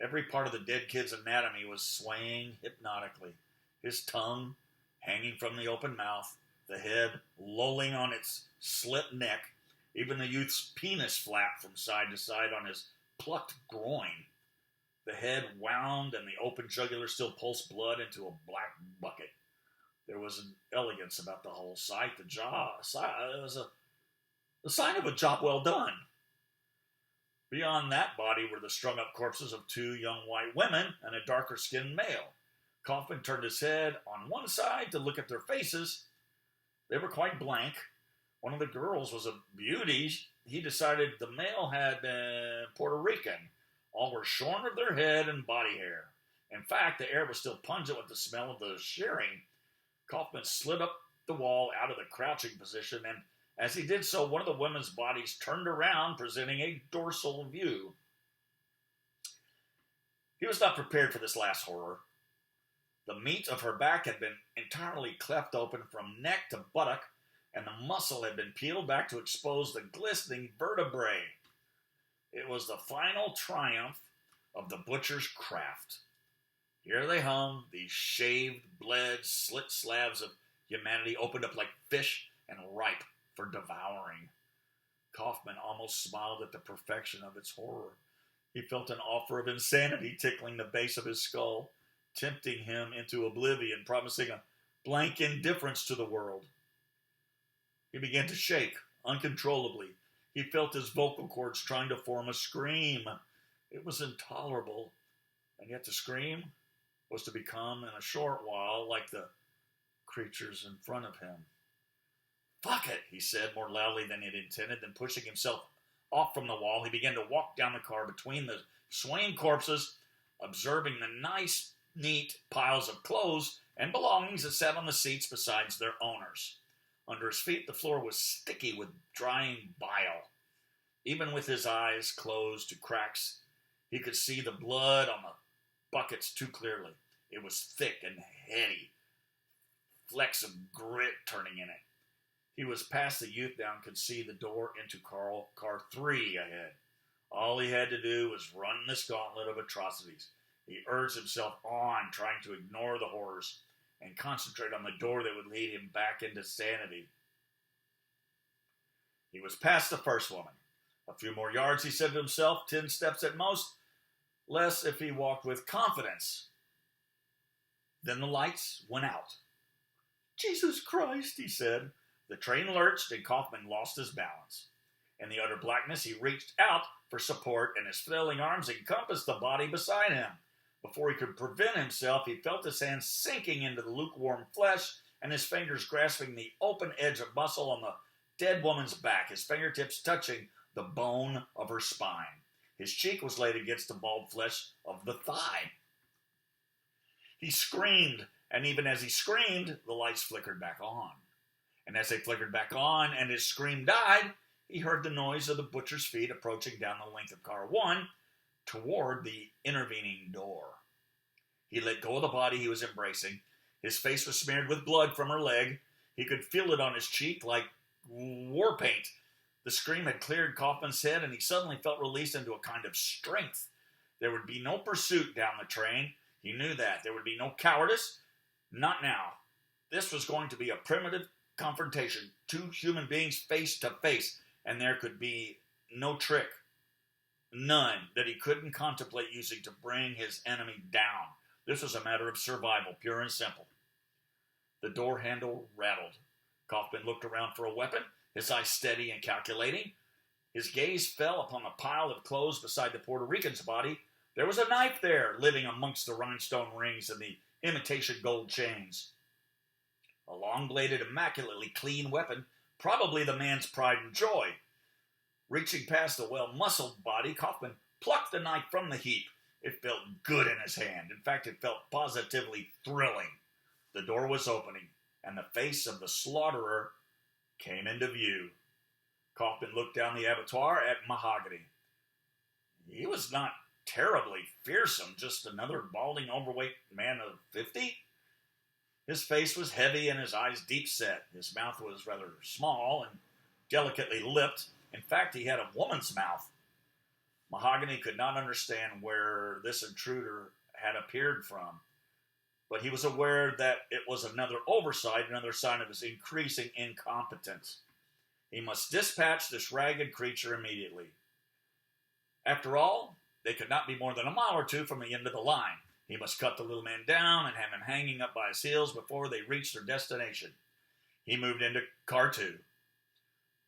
Every part of the dead kid's anatomy was swaying hypnotically. His tongue hanging from the open mouth, the head lolling on its slit neck, even the youth's penis flapped from side to side on his plucked groin. The head wound and the open jugular still pulsed blood into a black bucket. There was an elegance about the whole sight. The was the sign of a job well done. Beyond that body were the strung-up corpses of 2 young white women and a darker-skinned male. Kaufman turned his head on one side to look at their faces. They were quite blank. One of the girls was a beauty. He decided the male had been Puerto Rican. All were shorn of their head and body hair. In fact, the air was still pungent with the smell of the shearing. Kaufman slid up the wall out of the crouching position, and as he did so, one of the women's bodies turned around, presenting a dorsal view. He was not prepared for this last horror. The meat of her back had been entirely cleft open from neck to buttock, and the muscle had been peeled back to expose the glistening vertebrae. It was the final triumph of the butcher's craft. Here they hung, these shaved, bled, slit slabs of humanity opened up like fish and ripe for devouring. Kaufman almost smiled at the perfection of its horror. He felt an offer of insanity tickling the base of his skull, tempting him into oblivion, promising a blank indifference to the world. He began to shake uncontrollably. He felt his vocal cords trying to form a scream. It was intolerable, and yet to scream was to become, in a short while, like the creatures in front of him. "Fuck it," he said more loudly than he had intended. Then, pushing himself off from the wall, he began to walk down the car between the swaying corpses, observing the nice, neat piles of clothes and belongings that sat on the seats beside their owners. Under his feet, the floor was sticky with drying bile. Even with his eyes closed to cracks, he could see the blood on the buckets too clearly. It was thick and heady, flecks of grit turning in it. He was past the youth now and could see the door into car 3 ahead. All he had to do was run this gauntlet of atrocities. He urged himself on, trying to ignore the horrors and concentrate on the door that would lead him back into sanity. He was past the first woman. A few more yards, he said to himself, 10 steps at most, less if he walked with confidence. Then the lights went out. "Jesus Christ," he said. The train lurched and Kaufman lost his balance. In the utter blackness, he reached out for support and his flailing arms encompassed the body beside him. Before he could prevent himself, he felt his hands sinking into the lukewarm flesh and his fingers grasping the open edge of muscle on the dead woman's back, his fingertips touching the bone of her spine. His cheek was laid against the bald flesh of the thigh. He screamed, and even as he screamed, the lights flickered back on. And as they flickered back on and his scream died, he heard the noise of the butcher's feet approaching down the length of car 1 toward the intervening door. He let go of the body he was embracing. His face was smeared with blood from her leg. He could feel it on his cheek like war paint. The scream had cleared Kaufman's head, and he suddenly felt released into a kind of strength. There would be no pursuit down the train. He knew that. There would be no cowardice. Not now. This was going to be a primitive confrontation. 2 human beings face to face, and there could be no trick. None that he couldn't contemplate using to bring his enemy down. This was a matter of survival, pure and simple. The door handle rattled. Kaufman looked around for a weapon, his eyes steady and calculating. His gaze fell upon the pile of clothes beside the Puerto Rican's body. There was a knife there, living amongst the rhinestone rings and the imitation gold chains. A long-bladed, immaculately clean weapon, probably the man's pride and joy. Reaching past the well-muscled body, Kaufman plucked the knife from the heap. It felt good in his hand. In fact, it felt positively thrilling. The door was opening, and the face of the slaughterer came into view. Kaufman looked down the abattoir at Mahogany. He was not terribly fearsome, just another balding, overweight man of 50. His face was heavy and his eyes deep set. His mouth was rather small and delicately lipped. In fact, he had a woman's mouth. Mahogany could not understand where this intruder had appeared from, but he was aware that it was another oversight, another sign of his increasing incompetence. He must dispatch this ragged creature immediately. After all, they could not be more than a mile or two from the end of the line. He must cut the little man down and have him hanging up by his heels before they reached their destination. He moved into car 2.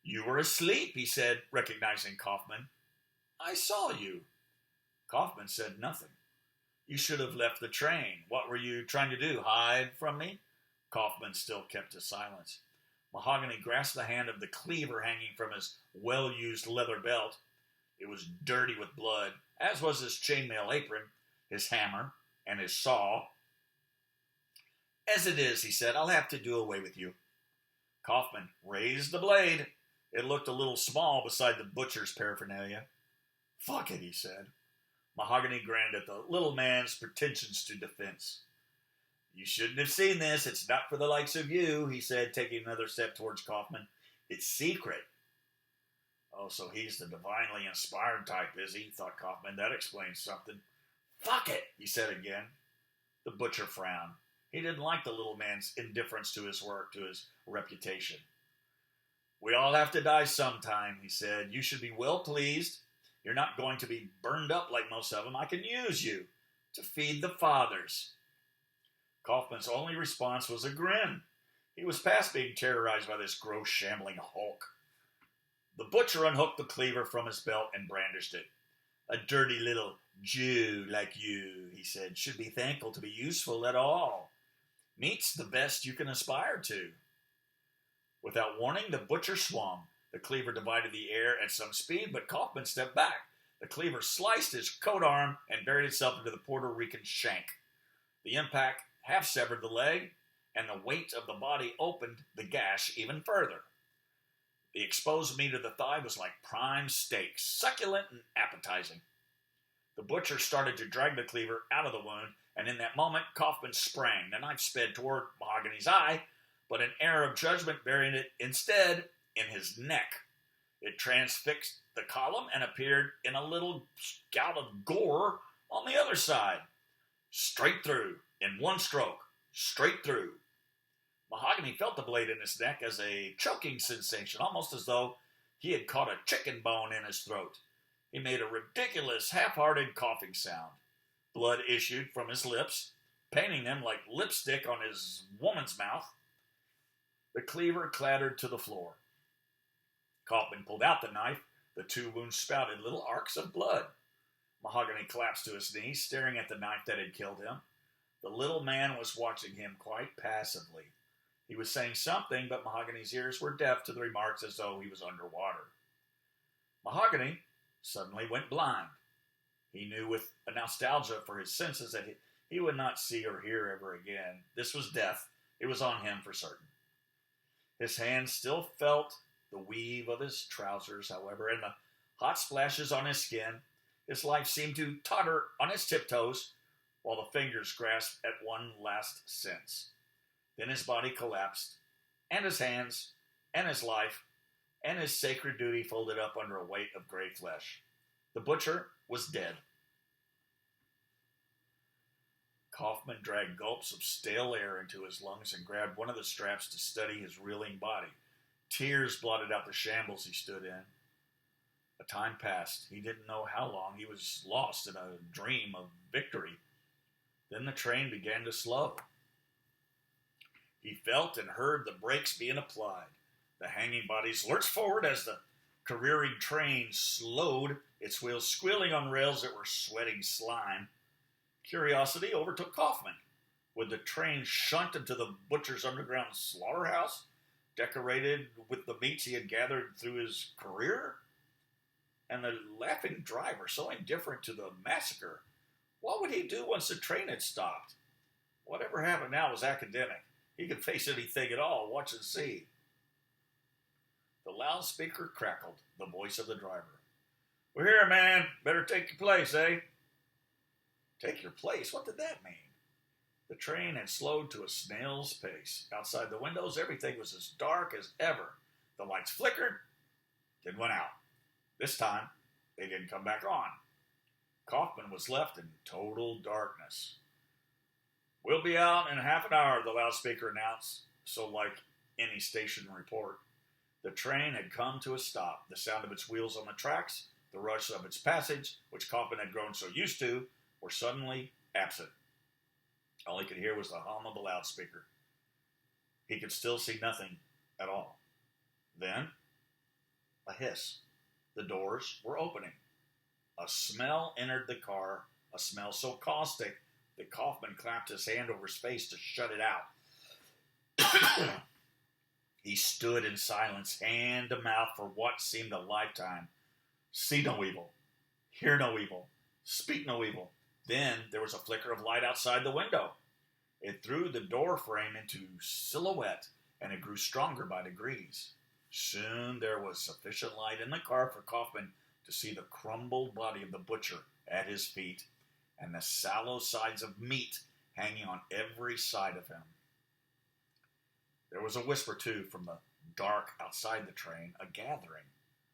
"You were asleep," he said, recognizing Kaufman. "I saw you." Kaufman said nothing. "You should have left the train. What were you trying to do, hide from me?" Kaufman still kept his silence. Mahogany grasped the hand of the cleaver hanging from his well-used leather belt. It was dirty with blood, as was his chainmail apron, his hammer, and his saw. "As it is," he said, "I'll have to do away with you." Kaufman raised the blade. It looked a little small beside the butcher's paraphernalia. "Fuck it," he said. Mahogany grinned at the little man's pretensions to defense. "You shouldn't have seen this. It's not for the likes of you," he said, taking another step towards Kaufman. "It's secret." "Oh, so he's the divinely inspired type, is he?" thought Kaufman. That explains something. "Fuck it," he said again. The butcher frowned. He didn't like the little man's indifference to his work, to his reputation. "We all have to die sometime," he said. "You should be well pleased. You're not going to be burned up like most of them. I can use you to feed the fathers." Kaufman's only response was a grin. He was past being terrorized by this gross, shambling hulk. The butcher unhooked the cleaver from his belt and brandished it. "A dirty little Jew like you," he said, "should be thankful to be useful at all. Meat's the best you can aspire to." Without warning, the butcher swung. The cleaver divided the air at some speed, but Kaufman stepped back. The cleaver sliced his coat arm and buried itself into the Puerto Rican shank. The impact half severed the leg, and the weight of the body opened the gash even further. The exposed meat of the thigh was like prime steak, succulent and appetizing. The butcher started to drag the cleaver out of the wound, and in that moment, Kaufman sprang. The knife sped toward Mahogany's eye, but an air of judgment buried it instead in his neck. It transfixed the column and appeared in a little gout of gore on the other side. Straight through, in one stroke, straight through. Mahogany felt the blade in his neck as a choking sensation, almost as though he had caught a chicken bone in his throat. He made a ridiculous, half-hearted coughing sound. Blood issued from his lips, painting them like lipstick on his woman's mouth. The cleaver clattered to the floor. Kaufman pulled out the knife. The 2 wounds spouted little arcs of blood. Mahogany collapsed to his knees, staring at the knife that had killed him. The little man was watching him quite passively. He was saying something, but Mahogany's ears were deaf to the remarks as though he was underwater. Mahogany suddenly went blind. He knew with a nostalgia for his senses that he would not see or hear ever again. This was death. It was on him for certain. His hands still felt the weave of his trousers, however, and the hot splashes on his skin. His life seemed to totter on his tiptoes, while the fingers grasped at one last sense. Then his body collapsed, and his hands, and his life, and his sacred duty folded up under a weight of gray flesh. The butcher was dead. Kaufman dragged gulps of stale air into his lungs and grabbed one of the straps to steady his reeling body. Tears blotted out the shambles he stood in. A time passed. He didn't know how long. He was lost in a dream of victory. Then the train began to slow. He felt and heard the brakes being applied. The hanging bodies lurched forward as the careering train slowed, its wheels squealing on rails that were sweating slime. Curiosity overtook Kaufman. Would the train shunt into the butcher's underground slaughterhouse, decorated with the meats he had gathered through his career? And the laughing driver, so indifferent to the massacre. What would he do once the train had stopped? Whatever happened now was academic. He could face anything at all. Watch and see. The loudspeaker crackled, the voice of the driver. We're here, man. Better take your place, eh? Take your place? What did that mean? The train had slowed to a snail's pace. Outside the windows, everything was as dark as ever. The lights flickered, then went out. This time, they didn't come back on. Kaufman was left in total darkness. We'll be out in half an hour, the loudspeaker announced, so like any station report. The train had come to a stop. The sound of its wheels on the tracks, the rush of its passage, which Kaufman had grown so used to, were suddenly absent. All he could hear was the hum of the loudspeaker. He could still see nothing at all. Then, a hiss. The doors were opening. A smell entered the car, a smell so caustic that Kaufman clapped his hand over his face to shut it out. He stood in silence, hand to mouth, for what seemed a lifetime. See no evil, hear no evil, speak no evil. Then there was a flicker of light outside the window. It threw the door frame into silhouette, and it grew stronger by degrees. Soon there was sufficient light in the car for Kaufman to see the crumbled body of the butcher at his feet, and the sallow sides of meat hanging on every side of him. There was a whisper, too, from the dark outside the train, a gathering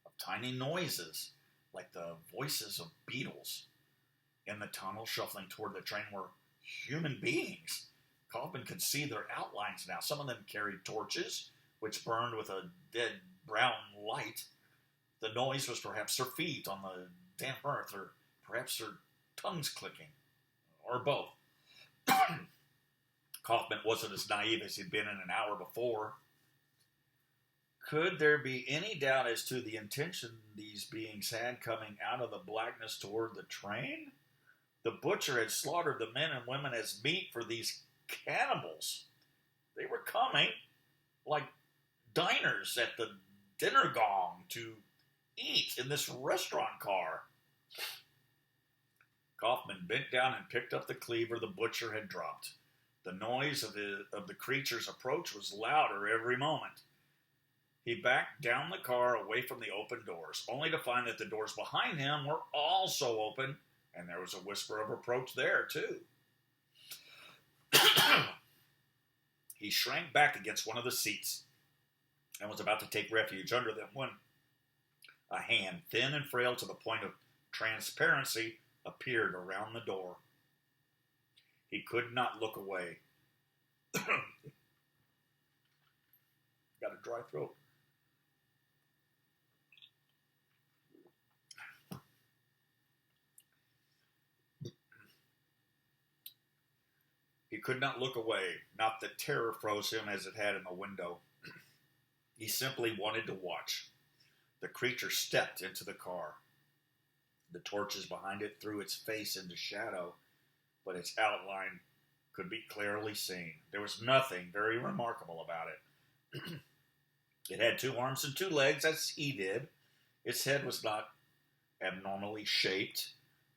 of tiny noises, like the voices of beetles. In the tunnel, shuffling toward the train, were human beings. Kaufman could see their outlines now. Some of them carried torches, which burned with a dead brown light. The noise was perhaps their feet on the damp earth, or perhaps their tongues clicking, or both. Kaufman wasn't as naive as he'd been in an hour before. Could there be any doubt as to the intention these beings had coming out of the blackness toward the train? The butcher had slaughtered the men and women as meat for these cannibals. They were coming like diners at the dinner gong to eat in this restaurant car. Kaufman bent down and picked up the cleaver the butcher had dropped. The noise of the creature's approach was louder every moment. He backed down the car away from the open doors, only to find that the doors behind him were also open, and there was a whisper of approach there, too. He shrank back against one of the seats and was about to take refuge under them when a hand, thin and frail to the point of transparency, appeared around the door. He could not look away. Got a dry throat. He could not look away, not that terror froze him as it had in the window. He simply wanted to watch. The creature stepped into the car. The torches behind it threw its face into shadow, but its outline could be clearly seen. There was nothing very remarkable about it. It had 2 arms and 2 legs, as he did. Its head was not abnormally shaped.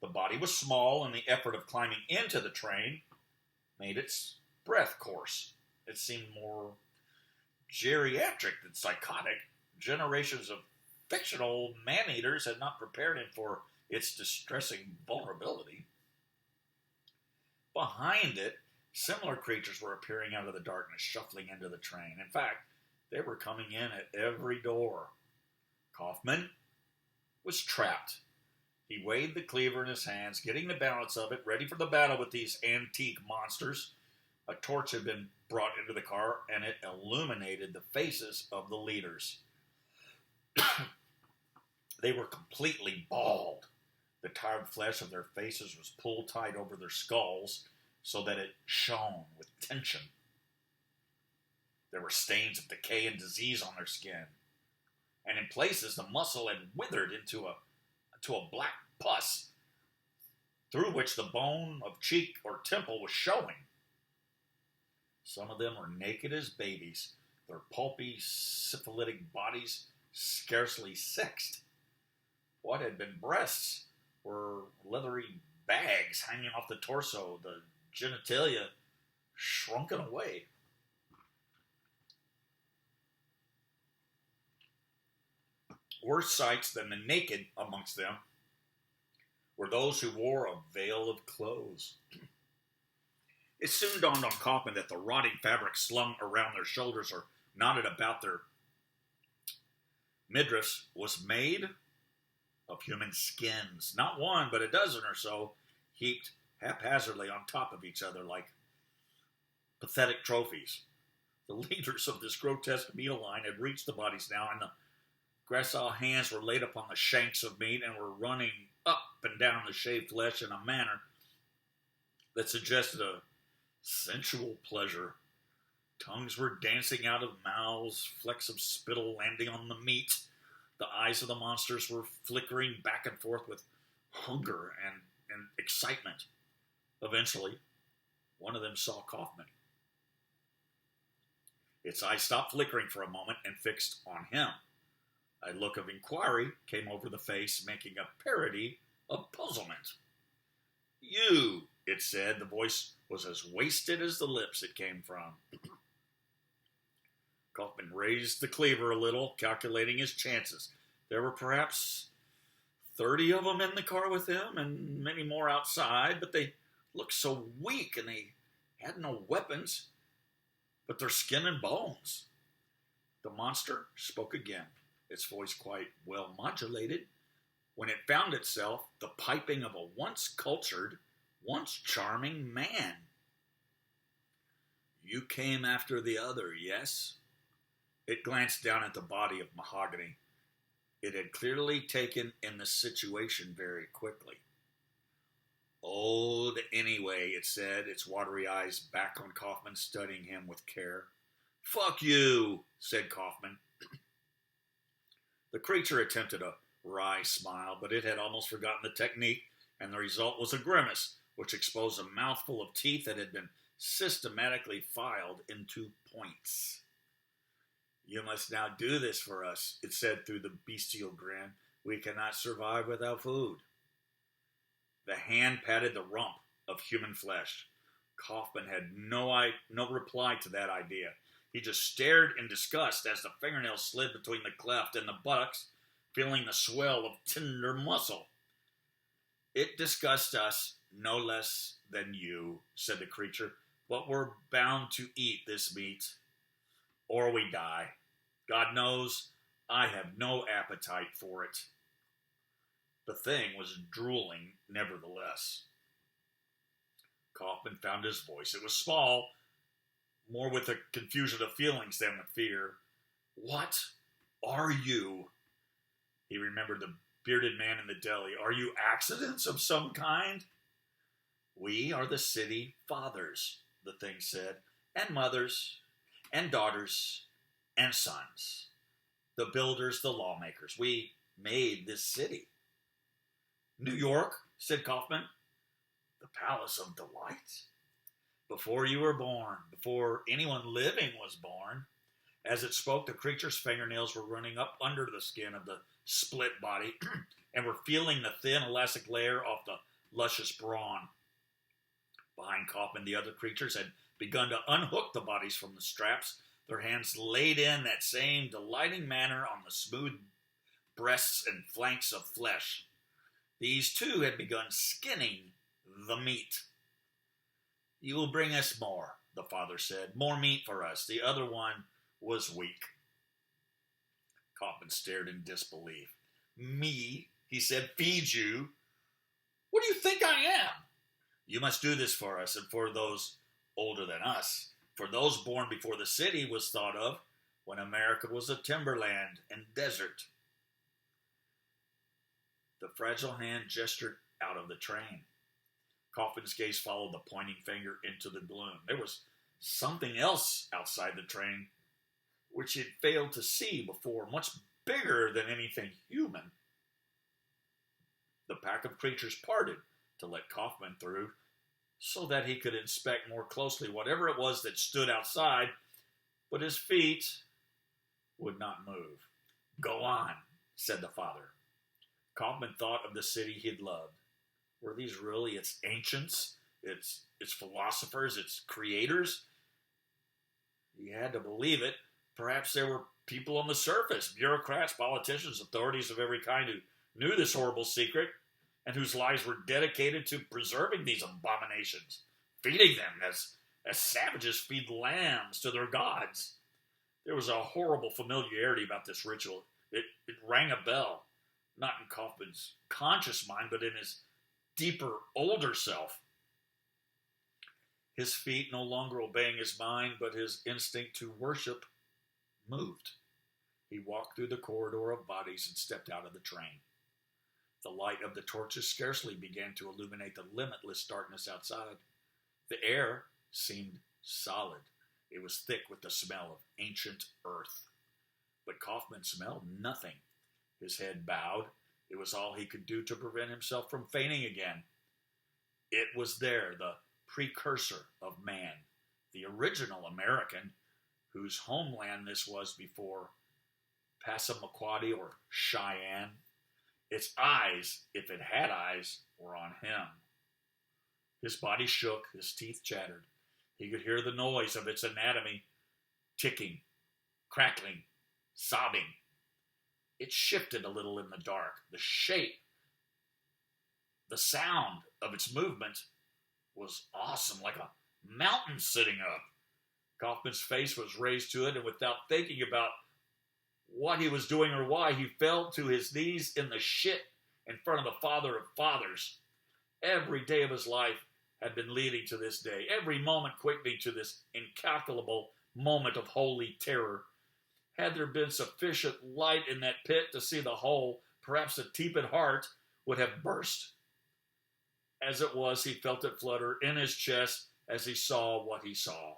The body was small, and the effort of climbing into the train made its breath coarse. It seemed more geriatric than psychotic. Generations of fictional man-eaters had not prepared him for its distressing vulnerability. Behind it, similar creatures were appearing out of the darkness, shuffling into the train. In fact, they were coming in at every door. Kaufman was trapped. He weighed the cleaver in his hands, getting the balance of it, ready for the battle with these antique monsters. A torch had been brought into the car, and it illuminated the faces of the leaders. They were completely bald. The tired flesh of their faces was pulled tight over their skulls so that it shone with tension. There were stains of decay and disease on their skin, and in places the muscle had withered into a black pus through which the bone of cheek or temple was showing. Some of them were naked as babies, their pulpy, syphilitic bodies scarcely sexed. What had been breasts were leathery bags hanging off the torso, the genitalia shrunken away. Worse sights than the naked amongst them were those who wore a veil of clothes. It soon dawned on Kaufman that the rotting fabric slung around their shoulders or knotted about their midriffs was made of human skins. Not one, but a dozen or so, heaped haphazardly on top of each other like pathetic trophies. The leaders of this grotesque meal line had reached the bodies now, and the gracile hands were laid upon the shanks of meat and were running up and down the shaved flesh in a manner that suggested a sensual pleasure. Tongues were dancing out of mouths, flecks of spittle landing on the meat. The eyes of the monsters were flickering back and forth with hunger and excitement. Eventually, one of them saw Kaufman. Its eyes stopped flickering for a moment and fixed on him. A look of inquiry came over the face, making a parody of puzzlement. "You," it said. The voice was as wasted as the lips it came from. Kaufman raised the cleaver a little, calculating his chances. There were perhaps 30 of them in the car with him, and many more outside, but they looked so weak, and they had no weapons but their skin and bones. The monster spoke again, its voice quite well modulated, when it found itself the piping of a once cultured, once charming man. "You came after the other, yes?" It glanced down at the body of Mahogany. It had clearly taken in the situation very quickly. "Old anyway," it said, its watery eyes back on Kaufman, studying him with care. "Fuck you," said Kaufman. The creature attempted a wry smile, but it had almost forgotten the technique, and the result was a grimace, which exposed a mouthful of teeth that had been systematically filed into points. "You must now do this for us," it said through the bestial grin. "We cannot survive without food." The hand patted the rump of human flesh. Kaufman had no reply to that idea. He just stared in disgust as the fingernails slid between the cleft and the buttocks, feeling the swell of tender muscle. "It disgusts us no less than you," said the creature, "but we're bound to eat this meat, or we die. God knows, I have no appetite for it." The thing was drooling, nevertheless. Kaufman found his voice. It was small, more with a confusion of feelings than with fear. "What are you?" He remembered the bearded man in the deli. "Are you accidents of some kind?" "We are the city fathers," the thing said, "and mothers, and daughters, and sons. The builders, the lawmakers. We made this city." "New York," said Kaufman. "The Palace of Delight." "Before you were born, before anyone living was born." As it spoke, the creature's fingernails were running up under the skin of the split body and were feeling the thin, elastic layer off the luscious brawn. Behind Kaufman, the other creatures had begun to unhook the bodies from the straps, their hands laid in that same delighting manner on the smooth breasts and flanks of flesh. These too had begun skinning the meat. "You will bring us more," the father said. "More meat for us. The other one was weak." Kaufman stared in disbelief. "Me," he said, "feed you? What do you think I am?" "You must do this for us and for those older than us, for those born before the city was thought of, when America was a timberland and desert." The fragile hand gestured out of the train. Kaufman's gaze followed the pointing finger into the gloom. There was something else outside the train, which he had failed to see before, much bigger than anything human. The pack of creatures parted to let Kaufman through, so that he could inspect more closely whatever it was that stood outside, but his feet would not move. "Go on," said the father. Kaufman thought of the city he'd loved. Were these really its ancients, its philosophers, its creators? He had to believe it. Perhaps there were people on the surface, bureaucrats, politicians, authorities of every kind who knew this horrible secret and whose lives were dedicated to preserving these abominations, feeding them as savages feed lambs to their gods. There was a horrible familiarity about this ritual. It rang a bell, not in Kaufman's conscious mind, but in his deeper, older self. His feet no longer obeying his mind, but his instinct to worship moved. He walked through the corridor of bodies and stepped out of the train. The light of the torches scarcely began to illuminate the limitless darkness outside. The air seemed solid. It was thick with the smell of ancient earth. But Kaufman smelled nothing. His head bowed. It was all he could do to prevent himself from fainting again. It was there, the precursor of man, the original American, whose homeland this was before Passamaquoddy or Cheyenne. Its eyes, if it had eyes, were on him. His body shook, his teeth chattered. He could hear the noise of its anatomy, ticking, crackling, sobbing. It shifted a little in the dark. The shape, the sound of its movement was awesome, like a mountain sitting up. Kaufman's face was raised to it, and without thinking about what he was doing or why, he fell to his knees in the shit in front of the Father of Fathers. Every day of his life had been leading to this day, every moment quickening to this incalculable moment of holy terror. Had there been sufficient light in that pit to see the whole, perhaps the tepid heart would have burst. As it was, he felt it flutter in his chest as he saw what he saw.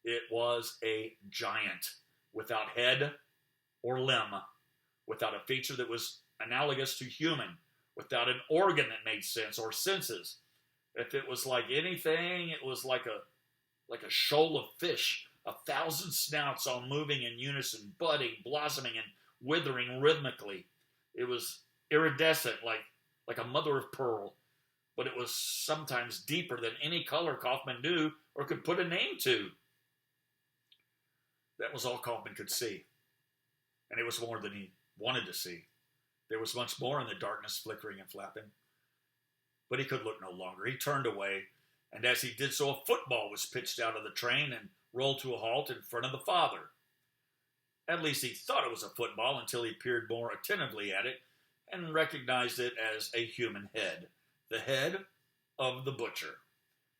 It was a giant, without head or limb, without a feature that was analogous to human, without an organ that made sense or senses. If it was like anything, it was like a shoal of fish, 1,000 snouts all moving in unison, budding, blossoming, and withering rhythmically. It was iridescent, like a mother of pearl, but it was sometimes deeper than any color Kaufman knew or could put a name to. That was all Kaufman could see, and it was more than he wanted to see. There was much more in the darkness, flickering and flapping. But he could look no longer. He turned away, and as he did so, a football was pitched out of the train and rolled to a halt in front of the Father. At least he thought it was a football until he peered more attentively at it and recognized it as a human head. The head of the butcher.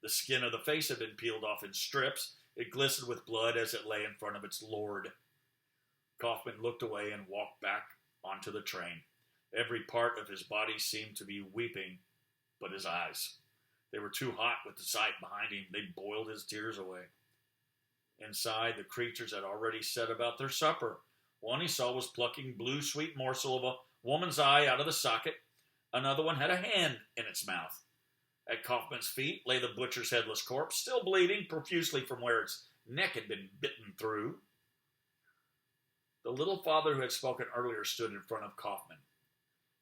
The skin of the face had been peeled off in strips. It glistened with blood as it lay in front of its lord. Kaufman looked away and walked back onto the train. Every part of his body seemed to be weeping, but his eyes. They were too hot with the sight behind him. They boiled his tears away. Inside, the creatures had already set about their supper. One he saw was plucking blue sweet morsel of a woman's eye out of the socket. Another one had a hand in its mouth. At Kaufman's feet lay the butcher's headless corpse, still bleeding profusely from where its neck had been bitten through. The little Father who had spoken earlier stood in front of Kaufman.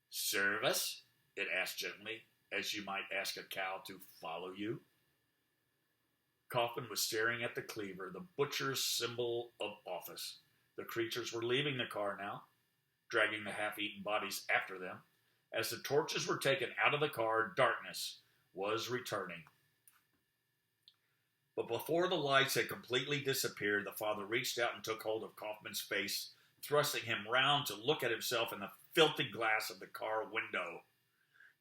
"Service?" it asked gently, as you might ask a cow to follow you. Kaufman was staring at the cleaver, the butcher's symbol of office. The creatures were leaving the car now, dragging the half-eaten bodies after them. As the torches were taken out of the car, darkness was returning. But before the lights had completely disappeared, the Father reached out and took hold of Kaufman's face, thrusting him round to look at himself in the filthy glass of the car window.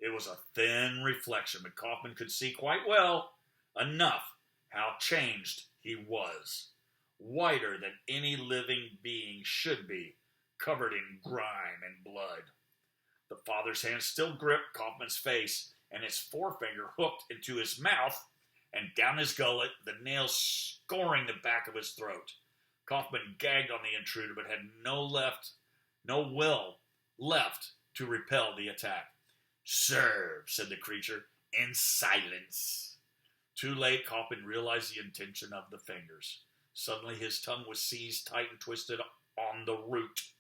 It was a thin reflection, but Kaufman could see quite well enough how changed he was. Whiter than any living being should be, covered in grime and blood. The Father's hand still gripped Kaufman's face, and his forefinger hooked into his mouth and down his gullet, the nails scoring the back of his throat. Kaufman gagged on the intruder, but had no will left to repel the attack. "Serve," said the creature, "in silence." Too late, Kaufman realized the intention of the fingers. Suddenly his tongue was seized tight and twisted on the root.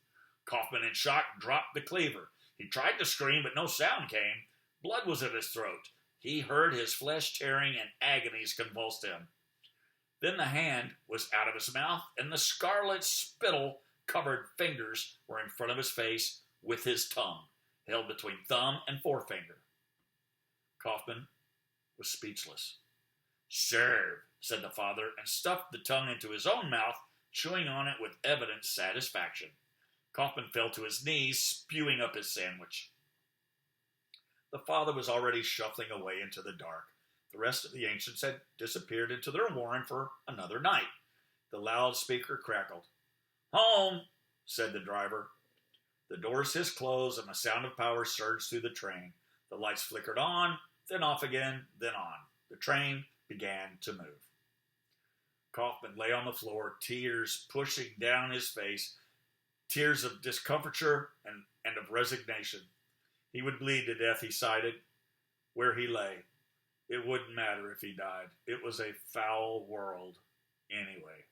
Kaufman, in shock, dropped the cleaver. He tried to scream, but no sound came. Blood was in his throat. He heard his flesh tearing and agonies convulsed him. Then the hand was out of his mouth, and the scarlet spittle-covered fingers were in front of his face with his tongue, held between thumb and forefinger. Kaufman was speechless. "Serve," said the father, and stuffed the tongue into his own mouth, chewing on it with evident satisfaction. Kaufman fell to his knees, spewing up his sandwich. The father was already shuffling away into the dark. The rest of the ancients had disappeared into their warren for another night. The loudspeaker crackled. "Home," said the driver. The doors hissed closed, and the sound of power surged through the train. The lights flickered on, then off again, then on. The train began to move. Kaufman lay on the floor, tears pushing down his face, tears of discomfiture and of resignation. He would bleed to death, he sighed, where he lay. It wouldn't matter if he died. It was a foul world anyway.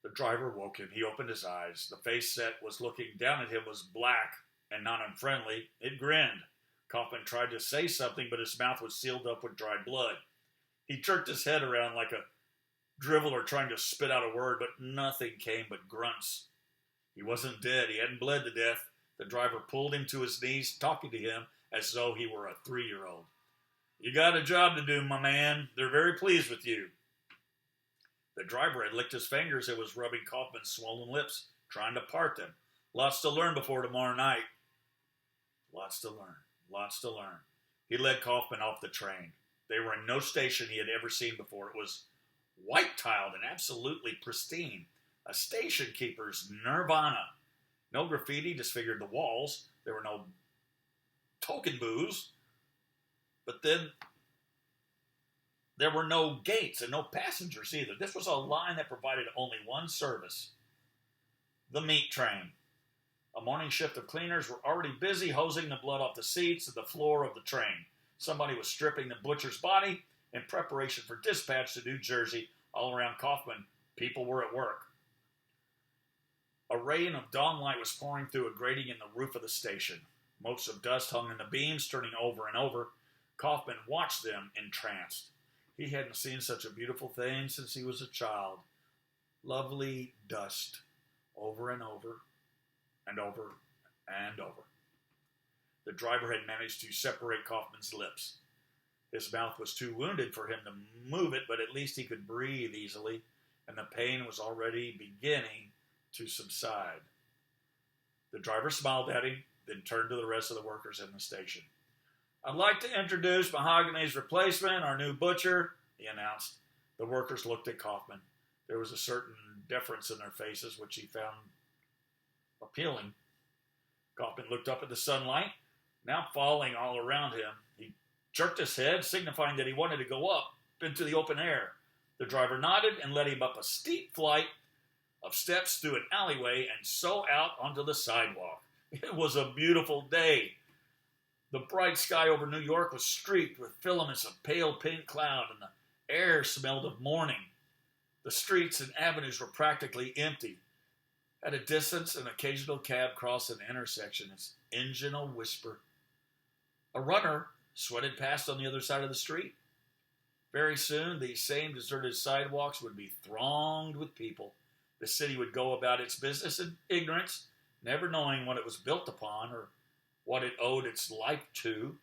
The driver woke him. He opened his eyes. The face that was looking down at him was black and not unfriendly. It grinned. Kaufman tried to say something, but his mouth was sealed up with dried blood. He jerked his head around like a driveler trying to spit out a word, but nothing came but grunts. He wasn't dead. He hadn't bled to death. The driver pulled him to his knees, talking to him as though he were a 3-year-old. "You got a job to do, my man. They're very pleased with you." The driver had licked his fingers and was rubbing Kaufman's swollen lips, trying to part them. "Lots to learn before tomorrow night." Lots to learn. Lots to learn. He led Kaufman off the train. They were in no station he had ever seen before. It was white-tiled and absolutely pristine. A station keeper's nirvana. No graffiti disfigured the walls. There were no token booths. But then there were no gates and no passengers either. This was a line that provided only one service. The meat train. A morning shift of cleaners were already busy hosing the blood off the seats and the floor of the train. Somebody was stripping the butcher's body in preparation for dispatch to New Jersey. All around Kaufman, people were at work. A rain of dawn light was pouring through a grating in the roof of the station. Motes of dust hung in the beams, turning over and over. Kaufman watched them entranced. He hadn't seen such a beautiful thing since he was a child. Lovely dust, over and over, and over, and over. The driver had managed to separate Kaufman's lips. His mouth was too wounded for him to move it, but at least he could breathe easily, and the pain was already beginning to subside. The driver smiled at him, then turned to the rest of the workers in the station. "I'd like to introduce Mahogany's replacement, our new butcher," he announced. The workers looked at Kaufman. There was a certain deference in their faces, which he found appealing. Kaufman looked up at the sunlight, now falling all around him. He jerked his head, signifying that he wanted to go up into the open air. The driver nodded and led him up a steep flight of steps through an alleyway and so out onto the sidewalk. It was a beautiful day. The bright sky over New York was streaked with filaments of pale pink cloud, and the air smelled of morning. The streets and avenues were practically empty. At a distance, an occasional cab crossed an intersection, its engine a whisper. A runner sweated past on the other side of the street. Very soon, these same deserted sidewalks would be thronged with people. The city would go about its business in ignorance, never knowing what it was built upon or what it owed its life to.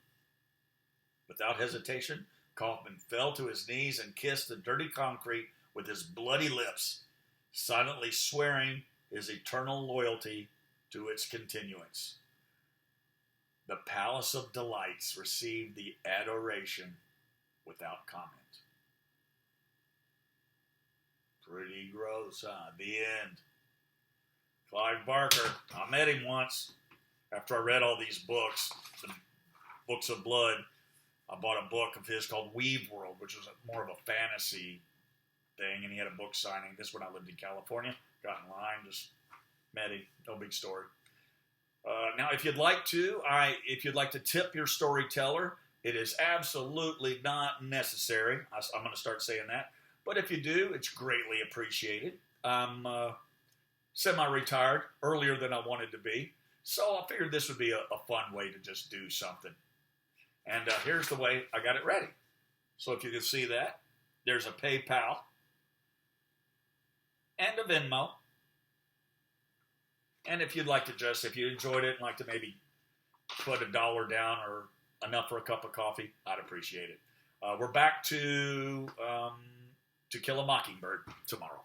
Without hesitation, Kaufman fell to his knees and kissed the dirty concrete with his bloody lips, silently swearing his eternal loyalty to its continuance. The Palace of Delights received the adoration without comment. Pretty gross, huh? The end. Clive Barker. I met him once. After I read all these books, the books of blood, I bought a book of his called Weave World, which was more of a fantasy thing, and he had a book signing. This is when I lived in California. Got in line, just met him. No big story. Now, if you'd like to tip your storyteller, it is absolutely not necessary. I'm going to start saying that. But if you do, it's greatly appreciated. I'm semi-retired, earlier than I wanted to be. So I figured this would be a fun way to just do something. And here's the way I got it ready. So if you can see that, there's a PayPal and a Venmo. And if you'd like to if you enjoyed it and like to maybe put $1 down or enough for a cup of coffee, I'd appreciate it. We're back to Kill a Mockingbird tomorrow.